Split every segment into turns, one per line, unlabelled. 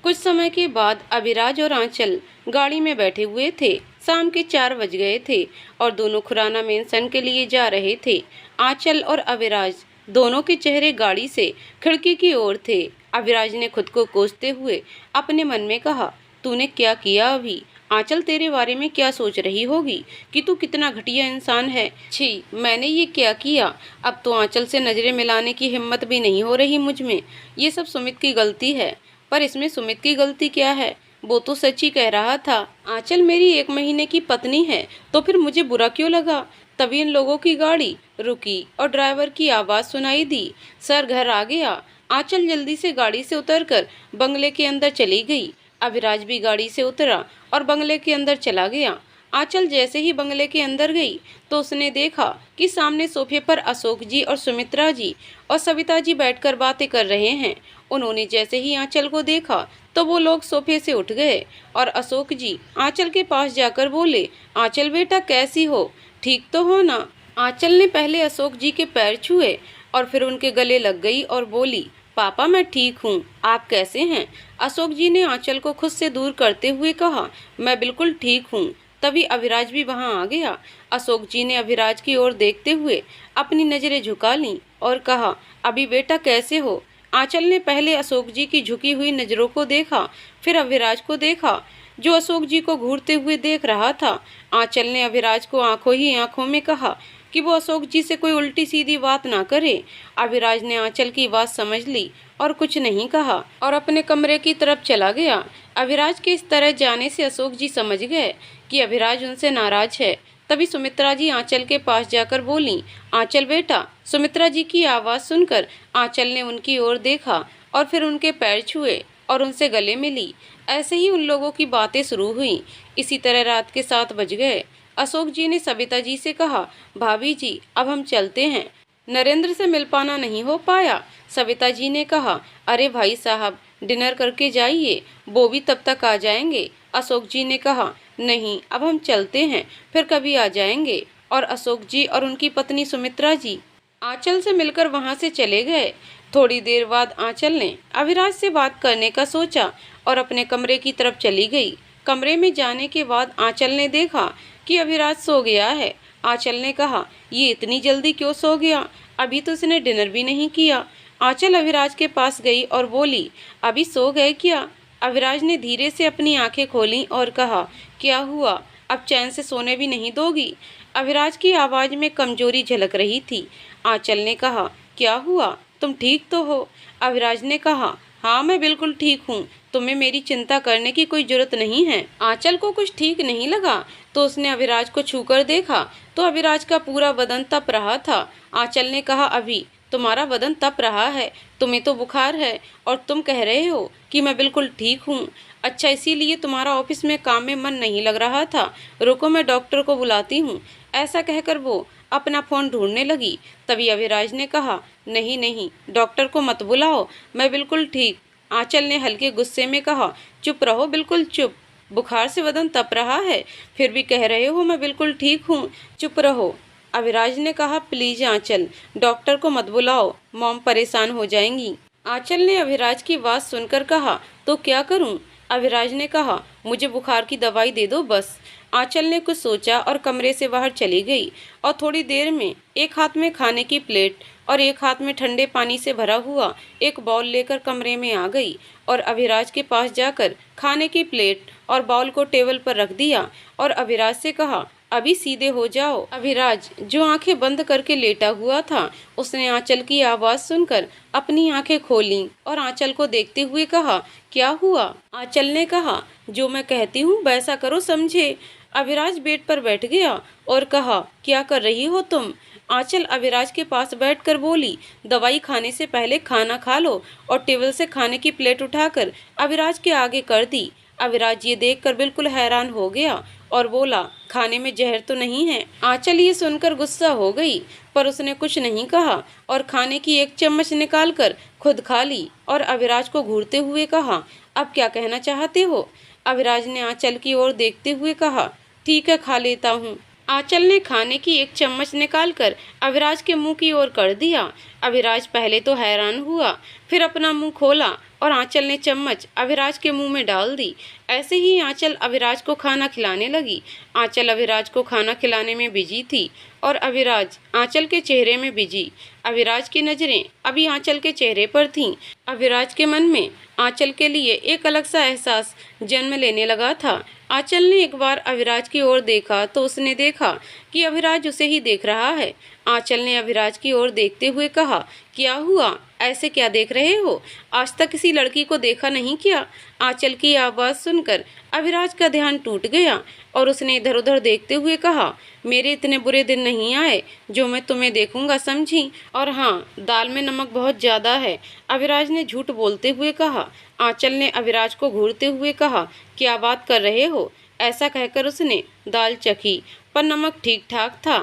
कुछ समय के बाद अभिराज और आंचल गाड़ी में बैठे हुए थे। शाम के 4 बज गए थे और दोनों खुराना मेंशन के लिए जा रहे थे। आंचल और अभिराज दोनों के चेहरे गाड़ी से खिड़की की ओर थे। अभिराज ने खुद को कोसते हुए अपने मन में कहा, तूने क्या किया अभी? आंचल तेरे बारे में क्या सोच रही होगी कि तू कितना घटिया इंसान है। छी, मैंने ये क्या किया? अब तो आंचल से नजरें मिलाने की हिम्मत भी नहीं हो रही मुझ में। ये सब सुमित की गलती है। पर इसमें सुमित की गलती क्या है? वो तो सच ही कह रहा था। आंचल मेरी 1 महीने की पत्नी है, तो फिर मुझे बुरा क्यों लगा? तभी इन लोगों की गाड़ी रुकी और ड्राइवर की आवाज सुनाई दी। सर घर आ गया। आंचल जल्दी से गाड़ी से उतरकर बंगले के अंदर चली गई। अभिराज भी गाड़ी से उतरा और बंगले के अंदर चला गया। आंचल जैसे ही बंगले के अंदर गई तो उसने देखा कि सामने सोफे पर अशोक जी और सुमित्रा जी और सविता जी बैठकर बातें कर रहे हैं। उन्होंने जैसे ही आंचल को देखा तो वो लोग सोफे से उठ गए और अशोक जी आंचल के पास जाकर बोले, आंचल बेटा कैसी हो? ठीक तो हो ना? आंचल ने पहले अशोक जी के पैर छुए और फिर उनके गले लग गई और बोली, पापा मैं ठीक हूँ, आप कैसे हैं? अशोक जी ने आंचल को खुद से दूर करते हुए कहा, मैं बिल्कुल ठीक हूँ। तभी अभिराज भी वहां आ गया। अशोक जी ने अभिराज की ओर देखते हुए अपनी नजरें झुका लीं और कहा, अभी बेटा कैसे हो? आंचल ने पहले अशोक जी की झुकी हुई नजरों को देखा, फिर अभिराज को देखा जो अशोक जी को घूरते हुए देख रहा था। आंचल ने अभिराज को आंखों ही आंखों में कहा कि वो अशोक जी से कोई उल्टी सीधी बात ना करे। अभिराज ने आंचल की बात समझ ली और कुछ नहीं कहा और अपने कमरे की तरफ चला गया। अभिराज के इस तरह जाने से अशोक जी समझ गए कि अभिराज उनसे नाराज है। तभी सुमित्रा जी आंचल के पास जाकर बोली, आंचल बेटा। सुमित्रा जी की आवाज़ सुनकर आंचल ने उनकी ओर देखा और फिर उनके पैर छुए और उनसे गले मिली। ऐसे ही उन लोगों की बातें शुरू हुई। इसी तरह रात के 7 बज गए। अशोक जी ने सविता जी से कहा, भाभी जी अब हम चलते हैं, नरेंद्र से मिल पाना नहीं हो पाया। सविता जी ने कहा, अरे भाई साहब डिनर करके जाइए, वो भी तब तक आ जाएंगे। अशोक जी ने कहा, नहीं अब हम चलते हैं, फिर कभी आ जाएंगे। और अशोक जी और उनकी पत्नी सुमित्रा जी आंचल से मिलकर वहां से चले गए। थोड़ी देर बाद आंचल ने अभिराज से बात करने का सोचा और अपने कमरे की तरफ चली गई। कमरे में जाने के बाद आंचल ने देखा कि अभिराज सो गया है। आंचल ने कहा, ये इतनी जल्दी क्यों सो गया? अभी तो उसने डिनर भी नहीं किया। आंचल अभिराज के पास गई और बोली, अभी सो गए क्या? अभिराज ने धीरे से अपनी आंखें खोलीं और कहा, क्या हुआ? अब चैन से सोने भी नहीं दोगी? अभिराज की आवाज़ में कमजोरी झलक रही थी। आंचल ने कहा, क्या हुआ? तुम ठीक तो हो? अभिराज ने कहा, हाँ मैं बिल्कुल ठीक हूँ, तुम्हें मेरी चिंता करने की कोई जरूरत नहीं है। आंचल को कुछ ठीक नहीं लगा तो उसने अभिराज को छूकर देखा तो अभिराज का पूरा बदन तप रहा था। आंचल ने कहा, अभी तुम्हारा बदन तप रहा है, तुम्हें तो बुखार है और तुम कह रहे हो कि मैं बिल्कुल ठीक हूँ। अच्छा इसीलिए तुम्हारा ऑफिस में काम में मन नहीं लग रहा था। रुको मैं डॉक्टर को बुलाती हूँ। ऐसा कहकर वो अपना फ़ोन ढूंढने लगी। तभी अभिराज ने कहा, नहीं नहीं डॉक्टर को मत बुलाओ, मैं बिल्कुल ठीक। आंचल ने हल्के गुस्से में कहा, चुप रहो, बिल्कुल चुप। बुखार से बदन तप रहा है फिर भी कह रहे हो मैं बिल्कुल ठीक हूँ, चुप रहो। अभिराज ने कहा, प्लीज आंचल डॉक्टर को मत बुलाओ, मॉम परेशान हो जाएंगी। आंचल ने अभिराज की बात सुनकर कहा, तो क्या करूं? अभिराज ने कहा, मुझे बुखार की दवाई दे दो बस। आंचल ने कुछ सोचा और कमरे से बाहर चली गई और थोड़ी देर में एक हाथ में खाने की प्लेट और एक हाथ में ठंडे पानी से भरा हुआ एक बाउल लेकर कमरे में आ गई और अभिराज के पास जाकर खाने की प्लेट और बाउल को टेबल पर रख दिया और अभिराज से कहा, अभी सीधे हो जाओ। अभिराज जो आंखें बंद करके लेटा हुआ था उसने आंचल की आवाज़ सुनकर अपनी आंखें खोलीं और आंचल को देखते हुए कहा, क्या हुआ? आंचल ने कहा, जो मैं कहती हूँ वैसा करो समझे। अभिराज बेड पर बैठ गया और कहा, क्या कर रही हो तुम? आंचल अभिराज के पास बैठकर बोली, दवाई खाने से पहले खाना खा लो। और टेबल से खाने की प्लेट उठाकर अभिराज के आगे कर दी। अभिराज ये देखकर बिल्कुल हैरान हो गया और बोला, खाने में जहर तो नहीं है? आंचल ये सुनकर गुस्सा हो गई पर उसने कुछ नहीं कहा और खाने की एक चम्मच निकालकर खुद खा ली और अभिराज को घूरते हुए कहा, अब क्या कहना चाहते हो? अभिराज ने आंचल की ओर देखते हुए कहा, ठीक है खा लेता हूँ। आंचल ने खाने की एक चम्मच निकालकर अभिराज के मुंह की ओर कर दिया। अभिराज पहले तो हैरान हुआ, फिर अपना मुंह खोला और आंचल ने चम्मच अभिराज के मुंह में डाल दी। ऐसे ही आंचल अभिराज को खाना खिलाने लगी। आंचल अभिराज को खाना खिलाने में बिजी थी और अभिराज आंचल के चेहरे में बिजी। अभिराज की नज़रें अभी आंचल के चेहरे पर थीं। अभिराज के मन में आंचल के लिए एक अलग सा एहसास जन्म लेने लगा था। आंचल ने एक बार अभिराज की ओर देखा तो उसने देखा कि अभिराज उसे ही देख रहा है। आंचल ने अभिराज की ओर देखते हुए कहा, क्या हुआ, ऐसे क्या देख रहे हो? आज तक किसी लड़की को देखा नहीं क्या? आंचल की आवाज़ सुनकर अभिराज का ध्यान टूट गया और उसने इधर उधर देखते हुए कहा, मेरे इतने बुरे दिन नहीं आए जो मैं तुम्हें देखूंगा, समझी? और हाँ, दाल में नमक बहुत ज़्यादा है, अभिराज ने झूठ बोलते हुए कहा। आंचल ने अभिराज को घूरते हुए कहा, क्या बात कर रहे हो? ऐसा कहकर उसने दाल चखी पर नमक ठीक ठाक था।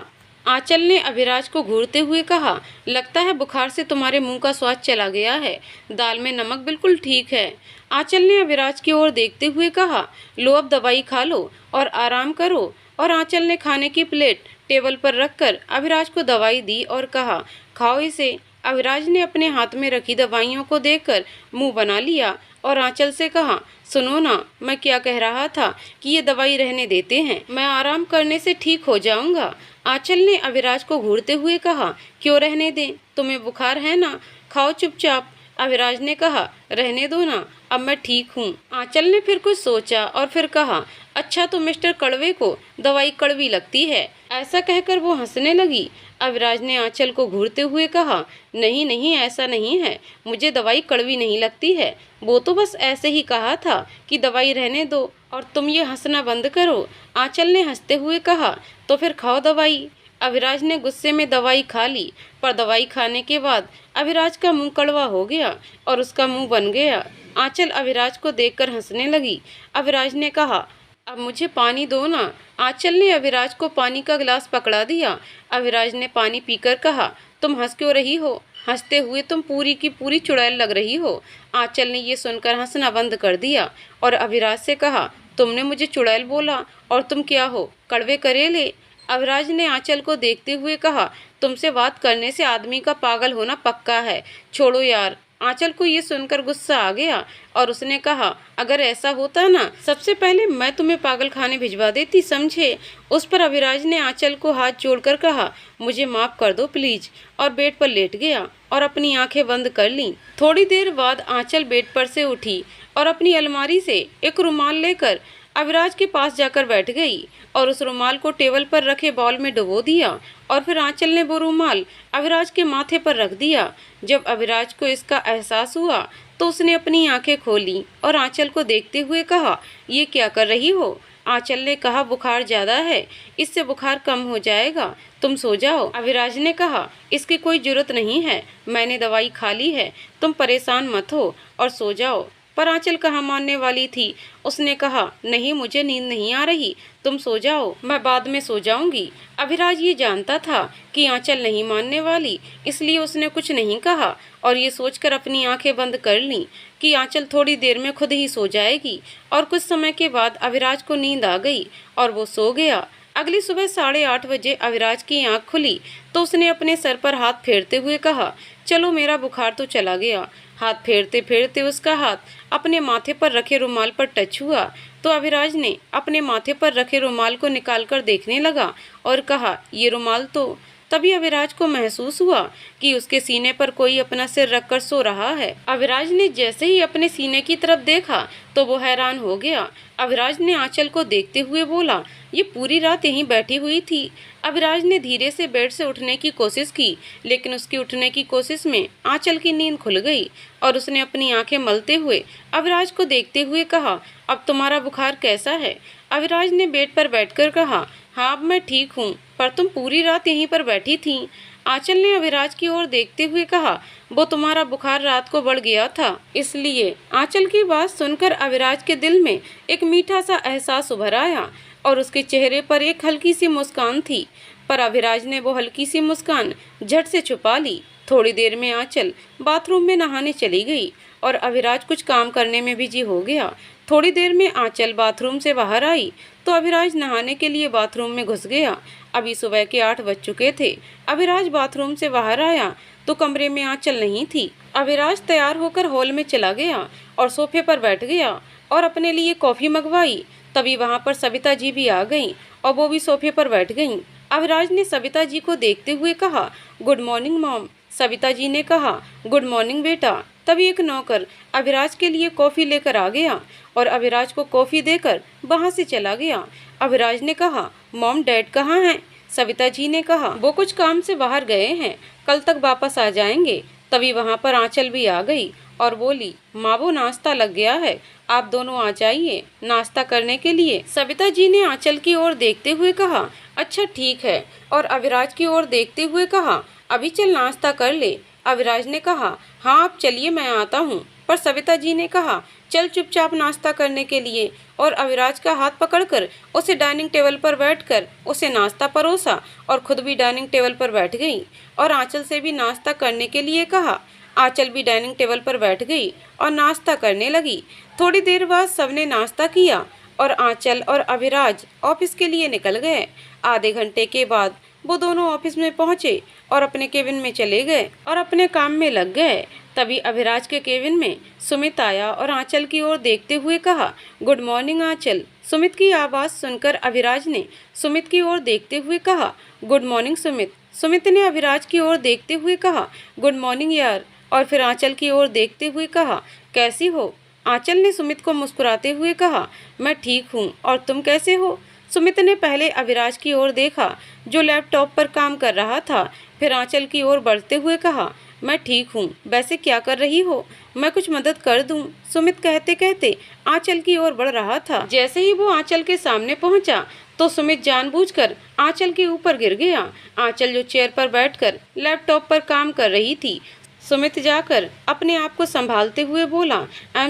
आंचल ने अभिराज को घूरते हुए कहा, लगता है बुखार से तुम्हारे मुंह का स्वाद चला गया है, दाल में नमक बिल्कुल ठीक है। आंचल ने अभिराज की ओर देखते हुए कहा, लो अब दवाई खा लो और आराम करो। और आंचल ने खाने की प्लेट टेबल पर रखकर अभिराज को दवाई दी और कहा, खाओ इसे। अभिराज ने अपने हाथ में रखी दवाइयों को देखकर मुंह बना लिया और आंचल से कहा, सुनो ना, मैं क्या कह रहा था कि ये दवाई रहने देते हैं, मैं आराम करने से ठीक हो जाऊंगा। आंचल ने अभिराज को घूरते हुए कहा, क्यों रहने दें, तुम्हें बुखार है ना, खाओ चुपचाप। अभिराज ने कहा, रहने दो ना, अब मैं ठीक हूँ। आंचल ने फिर कुछ सोचा और फिर कहा, अच्छा तो मिस्टर कड़वे को दवाई कड़वी लगती है। ऐसा कहकर वो हंसने लगी। अभिराज ने आंचल को घूरते हुए कहा, नहीं नहीं, ऐसा नहीं है, मुझे दवाई कड़वी नहीं लगती है, वो तो बस ऐसे ही कहा था कि दवाई रहने दो और तुम ये हंसना बंद करो। आंचल ने हंसते हुए कहा, तो फिर खाओ दवाई। अभिराज ने गुस्से में दवाई खा ली, पर दवाई खाने के बाद अभिराज का मुंह कड़वा हो गया और उसका मुंह बन गया। आंचल अभिराज को देखकर हंसने लगी। अभिराज ने कहा, अब मुझे पानी दो ना। आंचल ने अभिराज को पानी का गिलास पकड़ा दिया। अभिराज ने पानी पीकर कहा, तुम हंस क्यों रही हो? हंसते हुए तुम पूरी की पूरी चुड़ैल लग रही हो। आंचल ने ये सुनकर हंसना बंद कर दिया और अभिराज से कहा, तुमने मुझे चुड़ैल बोला और तुम क्या हो, कड़वे करेले? अभिराज ने आंचल को देखते हुए कहा, तुमसे बात करने से आदमी का पागल होना पक्का है, छोड़ो यार। आंचल को ये सुनकर गुस्सा आ गया और उसने कहा, अगर ऐसा होता ना, सबसे पहले मैं तुम्हें पागल खाने भिजवा देती, समझे? उस पर अभिराज ने आंचल को हाथ जोड़कर कहा, मुझे माफ़ कर दो प्लीज, और बेड पर लेट गया और अपनी आंखें बंद कर लीं। थोड़ी देर बाद आंचल बेड पर से उठी और अपनी अलमारी से एक रुमाल लेकर अभिराज के पास जाकर बैठ गई और उस रुमाल को टेबल पर रखे बाउल में डुबो दिया और फिर आंचल ने वो रुमाल अभिराज के माथे पर रख दिया। जब अभिराज को इसका एहसास हुआ तो उसने अपनी आंखें खोली और आंचल को देखते हुए कहा, ये क्या कर रही हो? आंचल ने कहा, बुखार ज़्यादा है, इससे बुखार कम हो जाएगा, तुम सो जाओ। अभिराज ने कहा, इसकी कोई ज़रूरत नहीं है, मैंने दवाई खा ली है, तुम परेशान मत हो और सो जाओ। पर आंचल कहाँ मानने वाली थी। उसने कहा, नहीं, मुझे नींद नहीं आ रही, तुम सो जाओ, मैं बाद में सो जाऊंगी। अभिराज ये जानता था कि आंचल नहीं मानने वाली, इसलिए उसने कुछ नहीं कहा और ये सोचकर अपनी आंखें बंद कर लीं कि आंचल थोड़ी देर में खुद ही सो जाएगी। और कुछ समय के बाद अभिराज को नींद आ गई और वो सो गया। अगली सुबह 8:30 बजे अभिराज की आंख खुली तो उसने अपने सर पर हाथ फेरते हुए कहा, चलो मेरा बुखार तो चला गया। हाथ फेरते फेरते उसका हाथ अपने माथे पर रखे रुमाल पर टच हुआ तो अभिराज ने अपने माथे पर रखे रुमाल को निकालकर देखने लगा और कहा, ये रुमाल तो। तभी अभिराज को महसूस हुआ कि उसके सीने पर कोई अपना सिर रखकर सो रहा है। अभिराज ने जैसे ही अपने सीने की तरफ देखा तो वो हैरान हो गया। अभिराज ने आंचल को देखते हुए बोला, ये पूरी रात यहीं बैठी हुई थी। अभिराज ने धीरे से बेड से उठने की कोशिश की, लेकिन उसकी उठने की कोशिश में आंचल की नींद खुल गई और उसने अपनी आंखें मलते हुए अभिराज को देखते हुए कहा, अब तुम्हारा बुखार कैसा है? अभिराज ने बेड पर बैठकर कहा, हाँ अब मैं ठीक हूँ, पर तुम पूरी रात यहीं पर बैठी थी। आंचल ने अभिराज की ओर देखते हुए कहा, वो तुम्हारा बुखार रात को बढ़ गया था इसलिए। आंचल की बात सुनकर अभिराज के दिल में एक मीठा सा एहसास उभर आया और उसके चेहरे पर एक हल्की सी मुस्कान थी, पर अभिराज ने वो हल्की सी मुस्कान झट से छुपा ली। थोड़ी देर में आंचल बाथरूम में नहाने चली गई और अभिराज कुछ काम करने में बिजी हो गया। थोड़ी देर में आंचल बाथरूम से बाहर आई तो अभिराज नहाने के लिए बाथरूम में घुस गया। अभी सुबह के 8 बज चुके थे। अभिराज बाथरूम से बाहर आया तो कमरे में आंचल नहीं थी अविराज तैयार होकर हॉल में चला गया और सोफे पर बैठ गया और अपने लिए कॉफ़ी मंगवाई। तभी वहाँ पर सविता जी भी आ गईं और वो भी सोफे पर बैठ गईं। अविराज ने सविता जी को देखते हुए कहा, good morning mom. Savita ji ने कहा, गुड मॉर्निंग बेटा। तभी एक नौकर अविराज के लिए कॉफ़ी लेकर आ गया और अविराज को कॉफ़ी देकर वहाँ से चला गया। अविराज ने कहा, मॉम डैड कहाँ हैं? सविता जी ने कहा, वो कुछ काम से बाहर गए हैं, कल तक वापस आ जाएंगे। तभी वहाँ पर आंचल भी आ गई और बोली, माँ वो नाश्ता लग गया है, आप दोनों आ जाइए नाश्ता करने के लिए। सविता जी ने आंचल की ओर देखते हुए कहा, अच्छा ठीक है, और अविराज की ओर देखते हुए कहा, अभी चल नाश्ता कर ले। अविराज ने कहा, हाँ आप चलिए मैं आता हूँ। पर सविता जी ने कहा, चल चुपचाप नाश्ता करने के लिए, और अविराज का हाथ पकड़कर उसे डाइनिंग टेबल पर बैठकर उसे नाश्ता परोसा और खुद भी डाइनिंग टेबल पर बैठ गई और आंचल से भी नाश्ता करने के लिए कहा। आंचल भी डाइनिंग टेबल पर बैठ गई और नाश्ता करने लगी। थोड़ी देर बाद सबने नाश्ता किया और आंचल और अविराज ऑफिस के लिए निकल गए। आधे घंटे के बाद वो दोनों ऑफिस में पहुंचे और अपने केबिन में चले गए और अपने काम में लग गए। तभी अविराज के केबिन में सुमित आया और आंचल की ओर देखते हुए कहा, गुड मॉर्निंग आंचल। सुमित की आवाज़ सुनकर अविराज ने सुमित की ओर देखते हुए कहा, गुड मॉर्निंग सुमित। सुमित ने अविराज की ओर देखते हुए कहा, गुड मॉर्निंग यार। और फिर आंचल की ओर देखते हुए कहा, कैसी हो? आंचल ने सुमित को मुस्कुराते हुए कहा, मैं ठीक हूँ, और तुम कैसे हो? सुमित ने पहले अविराज की ओर देखा जो लैपटॉप पर काम कर रहा था, फिर आंचल की ओर बढ़ते हुए कहा, मैं ठीक हूँ, वैसे क्या कर रही हो? मैं कुछ मदद कर दूँ? सुमित कहते कहते आंचल की ओर बढ़ रहा था। जैसे ही वो आंचल के सामने पहुंचा तो सुमित जानबूझकर आंचल के ऊपर गिर गया। आंचल जो चेयर पर बैठकर लैपटॉप पर काम कर रही थी, सुमित जाकर अपने आप को संभालते हुए बोला, आई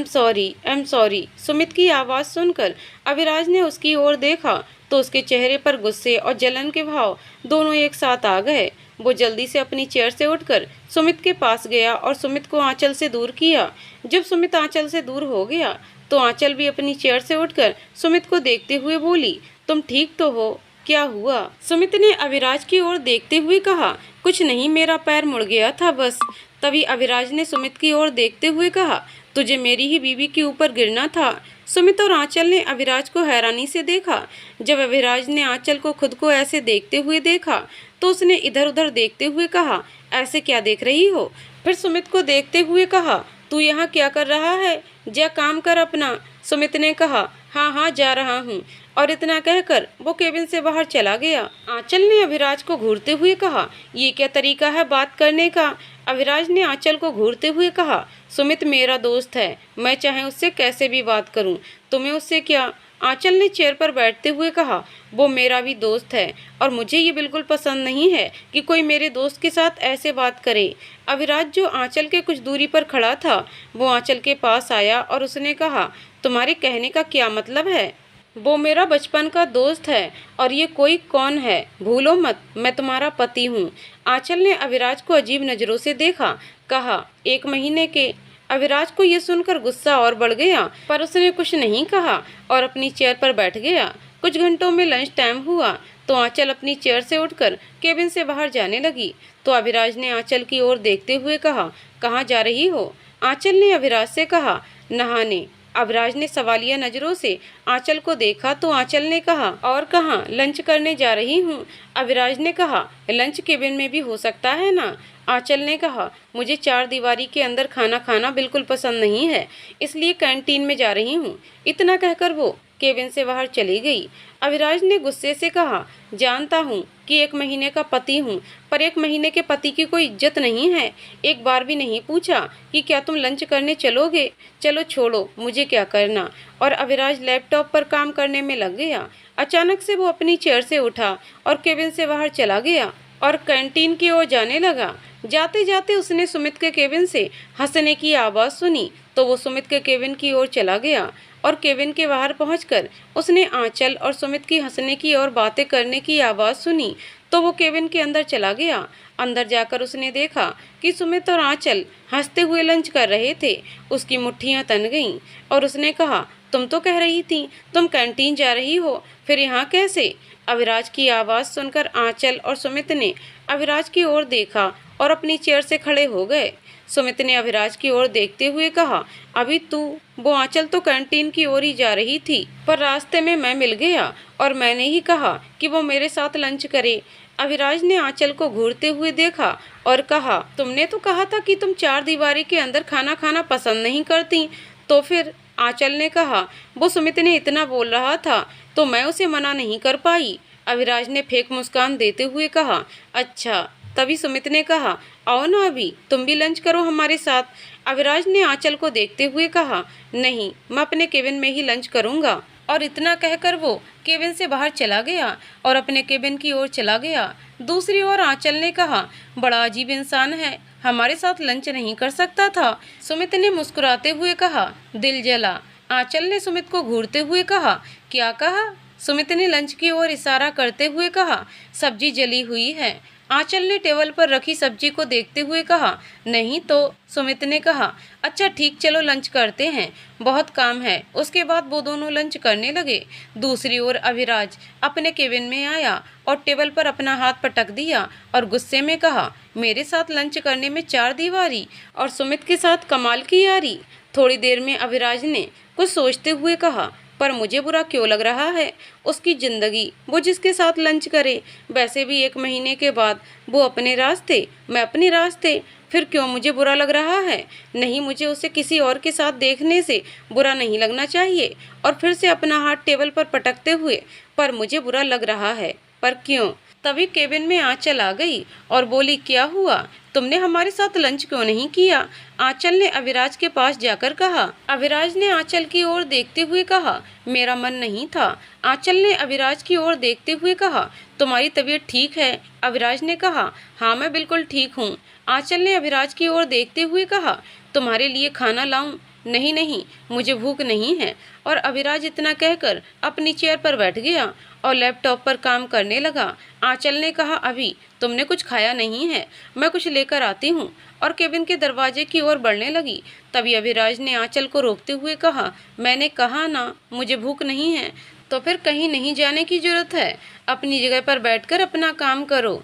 एम सॉरी। सुमित की आवाज़ सुनकर अविराज ने उसकी ओर देखा तो उसके चेहरे पर गुस्से और जलन के भाव दोनों एक साथ आ गए। वो जल्दी से अपनी चेयर से उठकर सुमित के पास गया और सुमित को आंचल से दूर किया। जब सुमित आंचल से दूर हो गया तो आंचल भी अपनी चेयर से उठकर सुमित को देखते हुए बोली, तुम ठीक तो हो? क्या हुआ? सुमित ने अविराज की ओर देखते हुए कहा, कुछ नहीं, मेरा पैर मुड़ गया था बस। तभी अविराज ने सुमित की ओर देखते हुए कहा, तुझे मेरी ही बीवी के ऊपर गिरना था। सुमित और आंचल ने अविराज को हैरानी से देखा। जब अविराज ने आंचल को खुद को ऐसे देखते हुए देखा तो उसने इधर उधर देखते हुए कहा, ऐसे क्या देख रही हो? फिर सुमित को देखते हुए कहा, तू यहाँ क्या कर रहा है? जा काम कर अपना। सुमित ने कहा, हाँ हाँ जा रहा हूँ, और इतना कहकर वो केबिन से बाहर चला गया। आंचल ने अविराज को घूरते हुए कहा, ये क्या तरीका है बात करने का? अविराज ने आंचल को घूरते हुए कहा, सुमित मेरा दोस्त है, मैं चाहे उससे कैसे भी बात करूं, तुम्हें उससे क्या? आंचल ने चेयर पर बैठते हुए कहा, वो मेरा भी दोस्त है और मुझे ये बिल्कुल पसंद नहीं है कि कोई मेरे दोस्त के साथ ऐसे बात करे। अविराज जो आंचल के कुछ दूरी पर खड़ा था वो आंचल के पास आया और उसने कहा, तुम्हारे कहने का क्या मतलब है? वो मेरा बचपन का दोस्त है और ये कोई कौन है? भूलो मत, मैं तुम्हारा पति हूँ। आंचल ने अविराज को अजीब नज़रों से देखा, कहा, 1 महीने के? अविराज को ये सुनकर गुस्सा और बढ़ गया, पर उसने कुछ नहीं कहा और अपनी चेयर पर बैठ गया। कुछ घंटों में लंच टाइम हुआ तो आंचल अपनी चेयर से उठकर केबिन से बाहर जाने लगी तो अविराज ने आंचल की ओर देखते हुए कहा, कहाँ जा रही हो? आंचल ने अविराज से कहा, नहाने। अविराज ने सवालिया नज़रों से आंचल को देखा तो आंचल ने कहा, और कहाँ? लंच करने जा रही हूँ। अविराज ने कहा, लंच केबिन में भी हो सकता है ना? आंचल ने कहा, मुझे 4 दीवारी के अंदर खाना खाना बिल्कुल पसंद नहीं है, इसलिए कैंटीन में जा रही हूँ। इतना कहकर वो केबिन से बाहर चली गई। अविराज ने गुस्से से कहा, जानता हूँ कि 1 महीने का पति हूँ, पर 1 महीने के पति की कोई इज्जत नहीं है। एक बार भी नहीं पूछा कि क्या तुम लंच करने चलोगे? चलो छोड़ो, मुझे क्या करना। और अविराज लैपटॉप पर काम करने में लग गया। अचानक से वो अपनी चेयर से उठा और केबिन से बाहर चला गया और कैंटीन की ओर जाने लगा। जाते जाते उसने सुमित के केबिन से हंसने की आवाज़ सुनी तो वो सुमित के केबिन की ओर चला गया और केबिन के बाहर पहुंचकर उसने आंचल और सुमित की हंसने की और बातें करने की आवाज़ सुनी तो वो केबिन के अंदर चला गया। अंदर जाकर उसने देखा कि सुमित और आंचल हंसते हुए लंच कर रहे थे। उसकी मुट्ठियां तन गईं और उसने कहा, तुम तो कह रही थी तुम कैंटीन जा रही हो, फिर यहाँ कैसे? अविराज की आवाज़ सुनकर आंचल और सुमित ने अविराज की ओर देखा और अपनी चेयर से खड़े हो गए। सुमित ने अभिराज की ओर देखते हुए कहा, अभी तू वो आंचल तो कैंटीन की ओर ही जा रही थी, पर रास्ते में मैं मिल गया और मैंने ही कहा कि वो मेरे साथ लंच करे। अभिराज ने आंचल को घूरते हुए देखा और कहा, तुमने तो कहा था कि तुम चार दीवारी के अंदर खाना खाना पसंद नहीं करती, तो फिर? आंचल ने कहा, वो सुमित ने इतना बोल रहा था तो मैं उसे मना नहीं कर पाई। अभिराज ने फेंक मुस्कान देते हुए कहा, अच्छा। तभी सुमित ने कहा, आओ ना अभी, तुम भी लंच करो हमारे साथ। अभिराज ने आंचल को देखते हुए कहा, नहीं, मैं अपने केबिन में ही लंच करूंगा। और इतना कहकर वो केबिन से बाहर चला गया और अपने केबिन की ओर चला गया। दूसरी ओर आंचल ने कहा, बड़ा अजीब इंसान है, हमारे साथ लंच नहीं कर सकता था। सुमित ने मुस्कुराते हुए कहा, दिल जला। आंचल ने सुमित को घूरते हुए कहा, क्या कहा? सुमित ने लंच की ओर इशारा करते हुए कहा, सब्जी जली हुई है। आंचल ने टेबल पर रखी सब्जी को देखते हुए कहा, नहीं तो? सुमित ने कहा, अच्छा ठीक, चलो लंच करते हैं, बहुत काम है। उसके बाद वो दोनों लंच करने लगे। दूसरी ओर अभिराज अपने केबिन में आया और टेबल पर अपना हाथ पटक दिया और गुस्से में कहा, मेरे साथ लंच करने में चार दीवारी और सुमित के साथ कमाल की यारी। थोड़ी देर में अभिराज ने कुछ सोचते हुए कहा, पर मुझे बुरा क्यों लग रहा है? उसकी जिंदगी, वो जिसके साथ लंच करे। वैसे भी 1 महीने के बाद वो अपने रास्ते, मैं अपने रास्ते, फिर क्यों मुझे बुरा लग रहा है? नहीं, मुझे उसे किसी और के साथ देखने से बुरा नहीं लगना चाहिए। और फिर से अपना हाथ टेबल पर पटकते हुए, पर मुझे बुरा लग रहा है, पर क्यों? तभी केबिन में आंचल आ गई और बोली, क्या हुआ? तुमने हमारे साथ लंच क्यों नहीं किया? आंचल ने अभिराज के पास जाकर कहा। अभिराज ने आंचल की ओर देखते हुए कहा, मेरा मन नहीं था। आंचल ने अभिराज की ओर देखते हुए कहा, तुम्हारी तबीयत ठीक है? अभिराज ने कहा, हाँ मैं बिल्कुल ठीक हूँ। आंचल ने अभिराज की ओर देखते हुए कहा, तुम्हारे लिए खाना लाऊं? नहीं नहीं, मुझे भूख नहीं है। और अभिराज इतना कहकर अपनी चेयर पर बैठ गया और लैपटॉप पर काम करने लगा। आंचल ने कहा, अभी तुमने कुछ खाया नहीं है, मैं कुछ लेकर आती हूँ। और केबिन के दरवाजे की ओर बढ़ने लगी। तभी अभिराज ने आंचल को रोकते हुए कहा, मैंने कहा ना, मुझे भूख नहीं है। तो फिर कहीं नहीं जाने की जरूरत है, अपनी जगह पर बैठकर अपना काम करो।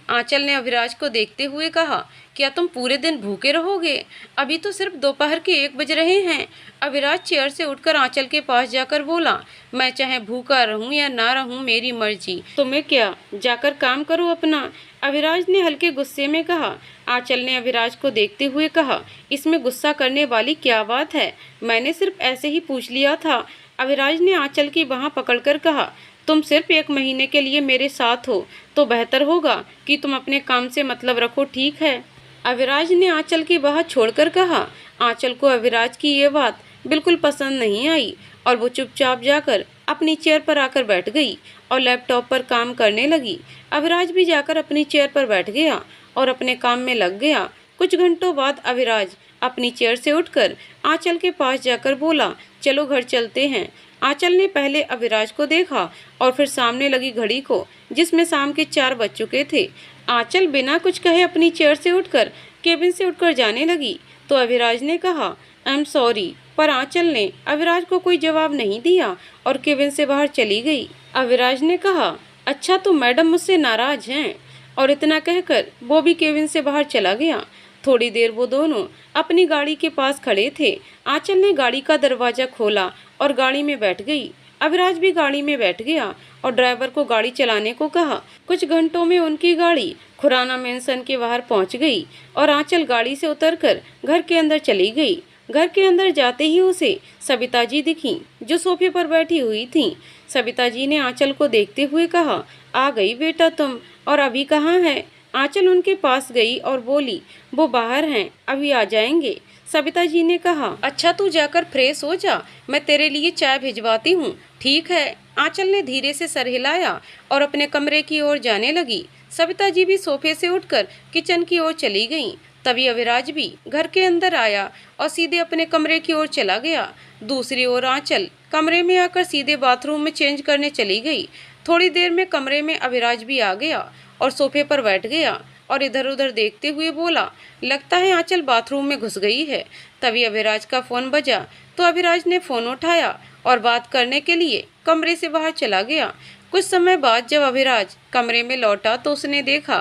आंचल ने अभिराज को देखते हुए कहा, क्या तुम पूरे दिन भूखे रहोगे? अभी तो सिर्फ दोपहर के 1 बज रहे हैं। अभिराज चेयर से उठकर आंचल के पास जाकर बोला, मैं चाहे भूखा रहूं या ना रहूं, मेरी मर्जी, तुम्हें क्या, जाकर काम करो अपना। अभिराज ने हल्के गुस्से में कहा। आंचल ने अभिराज को देखते हुए कहा, इसमें गुस्सा करने वाली क्या बात है, मैंने सिर्फ ऐसे ही पूछ लिया था। अभिराज ने आंचल की बांह पकड़कर कहा, तुम सिर्फ 1 महीने के लिए मेरे साथ हो तो बेहतर होगा कि तुम अपने काम से मतलब रखो, ठीक है? अभिराज ने आंचल की बांह छोड़कर कहा। आंचल को अभिराज की ये बात बिल्कुल पसंद नहीं आई और वो चुपचाप जाकर अपनी चेयर पर आकर बैठ गई और लैपटॉप पर काम करने लगी। अभिराज भी जाकर अपनी चेयर पर बैठ गया और अपने काम में लग गया। कुछ घंटों बाद अभिराज अपनी चेयर से उठकर आंचल के पास जाकर बोला, चलो घर चलते हैं। आंचल ने पहले अभिराज को देखा और फिर सामने लगी घड़ी को, जिसमें शाम के 4 बज चुके थे। आंचल बिना कुछ कहे अपनी चेयर से उठकर केबिन से उठकर जाने लगी तो अभिराज ने कहा, आई एम सॉरी, पर आंचल ने अभिराज को कोई जवाब नहीं दिया और केबिन से बाहर चली गई। अभिराज ने कहा, अच्छा तो मैडम मुझसे नाराज हैं? और इतना कहकर वो भी केबिन से बाहर चला गया। थोड़ी देर वो दोनों अपनी गाड़ी के पास खड़े थे। आंचल ने गाड़ी का दरवाजा खोला और गाड़ी में बैठ गई। अभिराज भी गाड़ी में बैठ गया और ड्राइवर को गाड़ी चलाने को कहा। कुछ घंटों में उनकी गाड़ी खुराना मेंशन के बाहर पहुंच गई और आंचल गाड़ी से उतरकर घर के अंदर चली गई। घर के अंदर जाते ही उसे सविता जी दिखी, जो सोफे पर बैठी हुई थीं। सविता जी ने आंचल को देखते हुए कहा, आ गई बेटा तुम, और अभी कहाँ है? आंचल उनके पास गई और बोली, वो बाहर हैं, अभी आ जाएंगे। सविता जी ने कहा, अच्छा तू जाकर फ्रेश हो जा, मैं तेरे लिए चाय भिजवाती हूँ। ठीक है। आंचल ने धीरे से सर हिलाया और अपने कमरे की ओर जाने लगी। सविता जी भी सोफे से उठकर किचन की ओर चली गईं। तभी अभिराज भी घर के अंदर आया और सीधे अपने कमरे की ओर चला गया। दूसरी ओर आंचल कमरे में आकर सीधे बाथरूम में चेंज करने चली गई। थोड़ी देर में कमरे में अभिराज भी आ गया और सोफे पर बैठ गया और इधर उधर देखते हुए बोला, लगता है आंचल बाथरूम में घुस गई है। तभी अभिराज का फोन बजा तो अभिराज ने फोन उठाया और बात करने के लिए कमरे से बाहर चला गया। कुछ समय बाद जब अभिराज कमरे में लौटा तो उसने देखा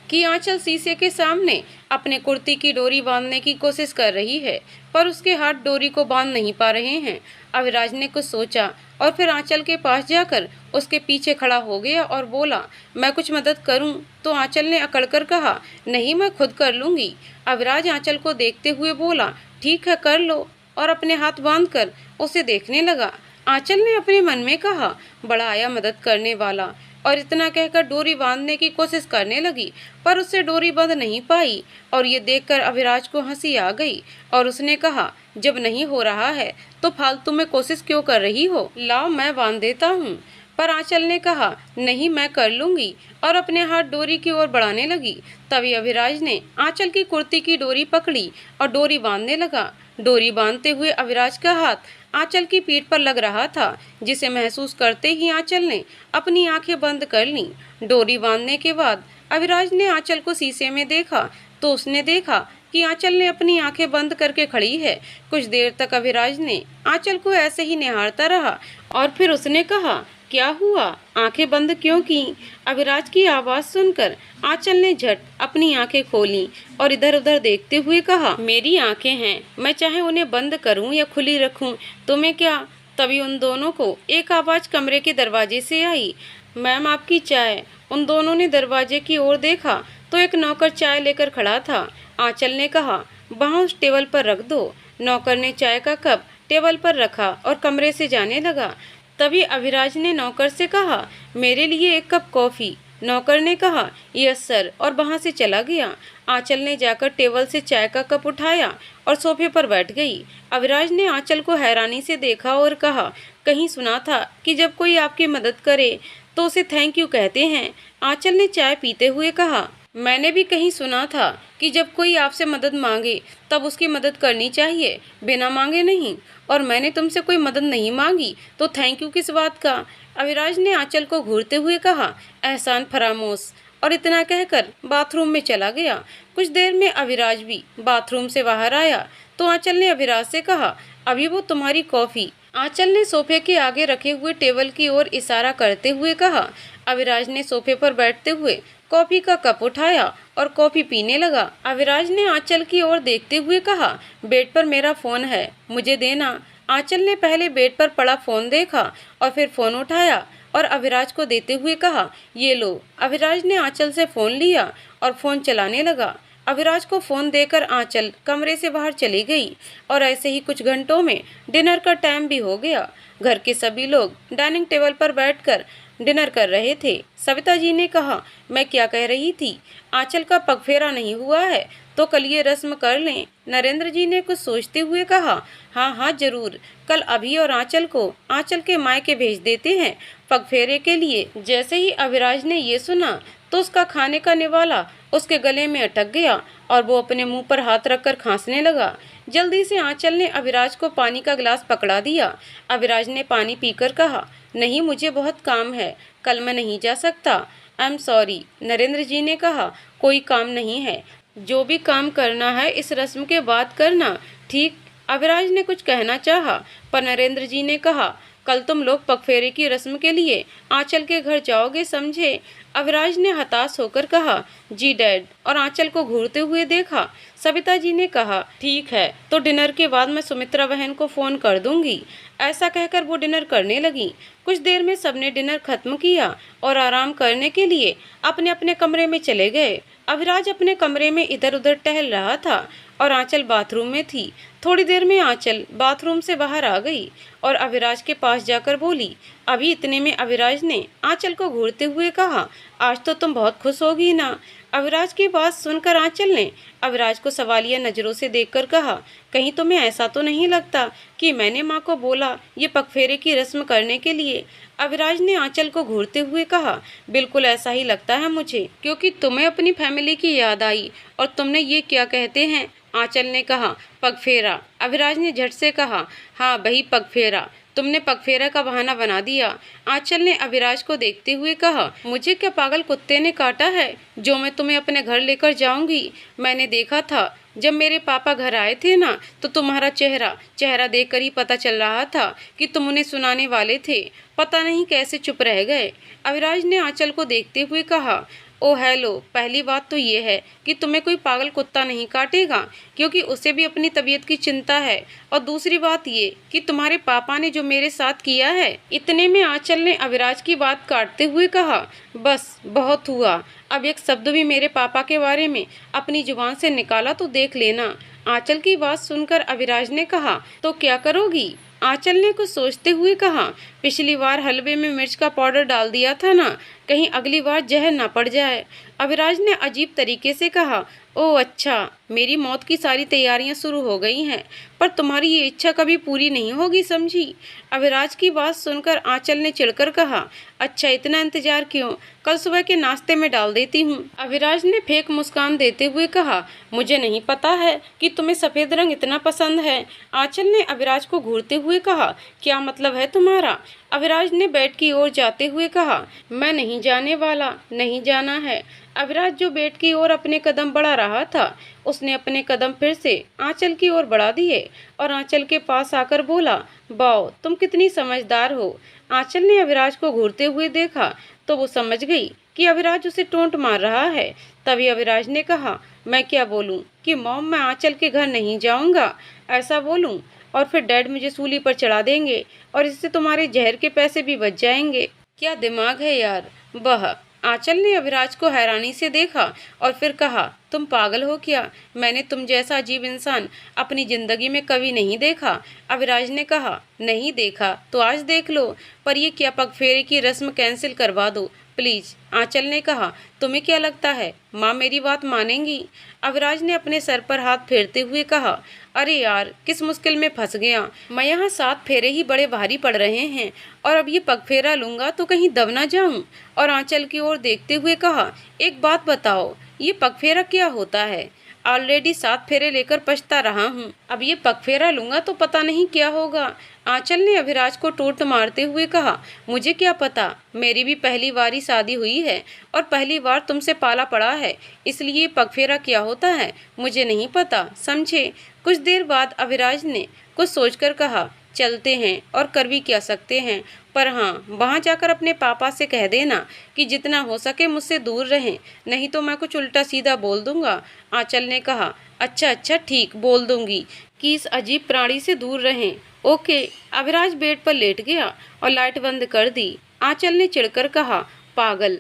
कि आंचल शीशे के सामने अपने कुर्ती की डोरी बांधने की कोशिश कर रही है, पर उसके हाथ डोरी को बांध नहीं पा रहे हैं। अविराज ने कुछ सोचा और फिर आंचल के पास जाकर उसके पीछे खड़ा हो गया और बोला, मैं कुछ मदद करूं? तो आंचल ने अकड़कर कहा, नहीं, मैं खुद कर लूंगी। अविराज आंचल को देखते हुए बोला, ठीक है, कर लो, और अपने हाथ बांधकर उसे देखने लगा। आंचल ने अपने मन में कहा, बड़ा आया मदद करने वाला, और इतना कहकर डोरी बांधने की कोशिश करने लगी, पर उससे डोरी बंध नहीं पाई। और ये देखकर अविराज को हंसी आ गई और उसने कहा, जब नहीं हो रहा है तो फालतू में कोशिश क्यों कर रही हो? लाओ, मैं बांध देता हूँ। पर आंचल ने कहा, नहीं, मैं कर लूंगी, और अपने हाथ डोरी की ओर बढ़ाने लगी। तभी अविराज ने आंचल की कुर्ती की डोरी पकड़ी और डोरी बांधने लगा। डोरी बांधते हुए अविराज का हाथ आंचल की पीठ पर लग रहा था, जिसे महसूस करते ही आंचल ने अपनी आंखें बंद कर लीं। डोरी बांधने के बाद अविराज ने आंचल को शीशे में देखा तो उसने देखा कि आंचल ने अपनी आंखें बंद करके खड़ी है। कुछ देर तक अविराज ने आंचल को ऐसे ही निहारता रहा और फिर उसने कहा, क्या हुआ? आंखें बंद क्यों की? अविराज की आवाज सुनकर आंचल ने झट अपनी आंखें खोली और इधर उधर देखते हुए कहा, मेरी आंखें हैं, मैं चाहे उन्हें बंद करूं या खुली रखूं, तुम्हें क्या? तभी उन दोनों को एक आवाज कमरे के दरवाजे से आई, मैम, आपकी चाय। उन दोनों ने दरवाजे की ओर देखा तो एक नौकर चाय लेकर खड़ा था। आंचल ने कहा, वहाँ उस टेबल पर रख दो। नौकर ने चाय का कप टेबल पर रखा और कमरे से जाने लगा। तभी अविराज ने नौकर से कहा, मेरे लिए एक कप कॉफी। नौकर ने कहा, यस सर, और वहां से चला गया। आंचल ने जाकर टेबल से चाय का कप उठाया और सोफे पर बैठ गई। अविराज ने आंचल को हैरानी से देखा और कहा, कहीं सुना था कि जब कोई आपकी मदद करे तो उसे थैंक यू कहते हैं। आंचल ने चाय पीते हुए कहा, मैंने भी कहीं सुना था कि जब कोई आपसे मदद मांगे तब उसकी मदद करनी चाहिए, बिना मांगे नहीं, और मैंने तुमसे कोई मदद नहीं मांगी तो थैंक यू किस बात का? अविराज ने आंचल को घूरते हुए कहा, एहसान फरामोश, और इतना कहकर बाथरूम में चला गया। कुछ देर में अविराज भी बाथरूम से बाहर आया तो आंचल ने अविराज से कहा, अभी वो तुम्हारी कॉफी। आंचल ने सोफे के आगे रखे हुए टेबल की ओर इशारा करते हुए कहा। अविराज ने सोफे पर बैठते हुए कॉफी का कप उठाया और कॉफी पीने लगा। अविराज ने आंचल की ओर देखते हुए कहा, बेड पर मेरा फोन है, मुझे देना। आंचल ने पहले बेड पर पड़ा फोन देखा और फिर फोन उठाया और अविराज को देते हुए कहा, ये लो। अविराज ने आंचल से फोन लिया और फोन चलाने लगा। अविराज को फोन देकर आंचल कमरे से बाहर चली गई और ऐसे ही कुछ घंटों में डिनर का टाइम भी हो गया। घर के सभी लोग डाइनिंग टेबल पर बैठकर डिनर कर रहे थे। सविता जी ने कहा, मैं क्या कह रही थी, आंचल का पगफेरा नहीं हुआ है तो कल ये रस्म कर लें। नरेंद्र जी ने कुछ सोचते हुए कहा, हाँ हाँ जरूर, कल अभी और आंचल को आंचल के मायके भेज देते हैं पगफेरे के लिए। जैसे ही अविराज ने ये सुना तो उसका खाने का निवाला उसके गले में अटक गया और वो अपने मुंह पर हाथ रखकर खांसने लगा। जल्दी से आंचल ने अविराज को पानी का गिलास पकड़ा दिया। अविराज ने पानी पीकर कहा, नहीं, मुझे बहुत काम है, कल मैं नहीं जा सकता, आई एम सॉरी। नरेंद्र जी ने कहा, कोई काम नहीं है, जो भी काम करना है इस रस्म के बाद करना, ठीक? अविराज ने कुछ कहना चाहा पर नरेंद्र जी ने कहा, कल तुम लोग पगफेरे की रस्म के लिए आंचल के घर जाओगे, समझे? अविराज ने हताश होकर कहा, जी डैड, और आंचल को घूरते हुए देखा। सविता जी ने कहा, ठीक है, तो डिनर के बाद मैं सुमित्रा बहन को फोन कर दूंगी। ऐसा कहकर वो डिनर करने लगी। कुछ देर में सबने डिनर खत्म किया और आराम करने के लिए अपने अपने कमरे में चले गए। अविराज अपने कमरे में इधर उधर टहल रहा था और आंचल बाथरूम में थी। थोड़ी देर में आंचल बाथरूम से बाहर आ गई और अविराज के पास जाकर बोली। अभी इतने में अविराज ने आंचल को घूरते हुए कहा, आज तो तुम बहुत खुश होगी ना? अविराज की बात सुनकर आंचल ने अविराज को सवालिया नजरों से देखकर कहा, कहीं तुम्हें ऐसा तो नहीं लगता कि मैंने माँ को बोला ये पगफेरे की रस्म करने के लिए? अविराज ने आंचल को घूरते हुए कहा, बिल्कुल ऐसा ही लगता है मुझे, क्योंकि तुम्हें अपनी फैमिली की याद आई और तुमने ये क्या कहते हैं? आंचल ने कहा, पगफेरा। अविराज ने झट से कहा, हाँ वही पगफेरा, तुमने पगफेरा का बहाना बना दिया। आंचल ने अविराज को देखते हुए कहा, मुझे क्या पागल कुत्ते ने काटा है जो मैं तुम्हें अपने घर लेकर जाऊंगी? मैंने देखा था जब मेरे पापा घर आए थे ना, तो तुम्हारा चेहरा देखकर ही पता चल रहा था कि तुम उन्हें सुनाने वाले थे, पता नहीं कैसे चुप रह गए। अविराज ने आंचल को देखते हुए कहा, ओ हेलो, पहली बात तो ये है कि तुम्हें कोई पागल कुत्ता नहीं काटेगा, क्योंकि उसे भी अपनी तबीयत की चिंता है। और दूसरी बात ये कि तुम्हारे पापा ने जो मेरे साथ किया है। इतने में आंचल ने अविराज की बात काटते हुए कहा, बस बहुत हुआ, अब एक शब्द भी मेरे पापा के बारे में अपनी जुबान से निकाला तो देख लेना। आंचल की बात सुनकर अविराज ने कहा, तो क्या करोगी? आंचल ने कुछ सोचते हुए कहा, पिछली बार हलवे में मिर्च का पाउडर डाल दिया था ना, कहीं अगली बार जहर ना पड़ जाए। अविराज ने अजीब तरीके से कहा, ओह अच्छा, मेरी मौत की सारी तैयारियां शुरू हो गई हैं, पर तुम्हारी ये इच्छा कभी पूरी नहीं होगी, समझी? अविराज की बात सुनकर आंचल ने चिढ़कर कहा, अच्छा इतना इंतजार क्यों, कल सुबह के नाश्ते में डाल देती हूँ। अविराज ने फेक मुस्कान देते हुए कहा, मुझे नहीं पता है कि तुम्हें सफ़ेद रंग इतना पसंद है। आंचल ने अविराज को घूरते हुए कहा, क्या मतलब है तुम्हारा? अविराज ने बेड की ओर जाते हुए कहा, मैं नहीं जाने वाला, नहीं जाना है। अविराज जो बेड की ओर अपने कदम बढ़ा रहा था, उसने अपने कदम फिर से आंचल की ओर बढ़ा दिए और आंचल के पास आकर बोला, वाओ, तुम कितनी समझदार हो। आंचल ने अविराज को घूरते हुए देखा तो वो समझ गई कि अविराज उसे टोंट मार रहा है। तभी अविराज ने कहा, मैं क्या बोलूं कि मॉम, मैं आंचल के घर नहीं जाऊंगा, ऐसा बोलूं और फिर डैड मुझे सूली पर चढ़ा देंगे और इससे तुम्हारे जहर के पैसे भी बच जाएंगे। क्या दिमाग है यार। वह आंचल ने अविराज को हैरानी से देखा और फिर कहा, तुम पागल हो क्या? मैंने तुम जैसा अजीब इंसान अपनी जिंदगी में कभी नहीं देखा। अविराज ने कहा, नहीं देखा तो आज देख लो, पर ये क्या पगफेरे की रस्म कैंसिल करवा दो प्लीज। आंचल ने कहा, तुम्हें क्या लगता है माँ मेरी बात मानेंगी? अविराज ने अपने सर पर हाथ फेरते हुए कहा, अरे यार, किस मुश्किल में फंस गया। मैं यहाँ 7 फेरे ही बड़े भारी पड़ रहे हैं और अब ये पगफेरा लूंगा तो कहीं दब ना जाऊं। और आंचल की ओर देखते हुए कहा, एक बात बताओ, ये पगफेरा क्या होता है? ऑलरेडी 7 फेरे लेकर पछता रहा हूँ, अब ये पगफेरा लूंगा तो पता नहीं क्या होगा। आंचल ने अविराज को टोंट मारते हुए कहा, मुझे क्या पता, मेरी भी पहली बार ही शादी हुई है और पहली बार तुमसे पाला पड़ा है, इसलिए पगफेरा क्या होता है मुझे नहीं पता, समझे? कुछ देर बाद अविराज ने कुछ सोचकर कहा, चलते हैं और कर भी क्या सकते हैं, पर हाँ, वहाँ जाकर अपने पापा से कह देना कि जितना हो सके मुझसे दूर रहें, नहीं तो मैं कुछ उल्टा सीधा बोल दूंगा। आंचल ने कहा, अच्छा अच्छा ठीक, बोल दूंगी कि इस अजीब प्राणी से दूर रहें। ओके। अविराज बेड पर लेट गया और लाइट बंद कर दी। आंचल ने चिढ़कर कहा, पागल,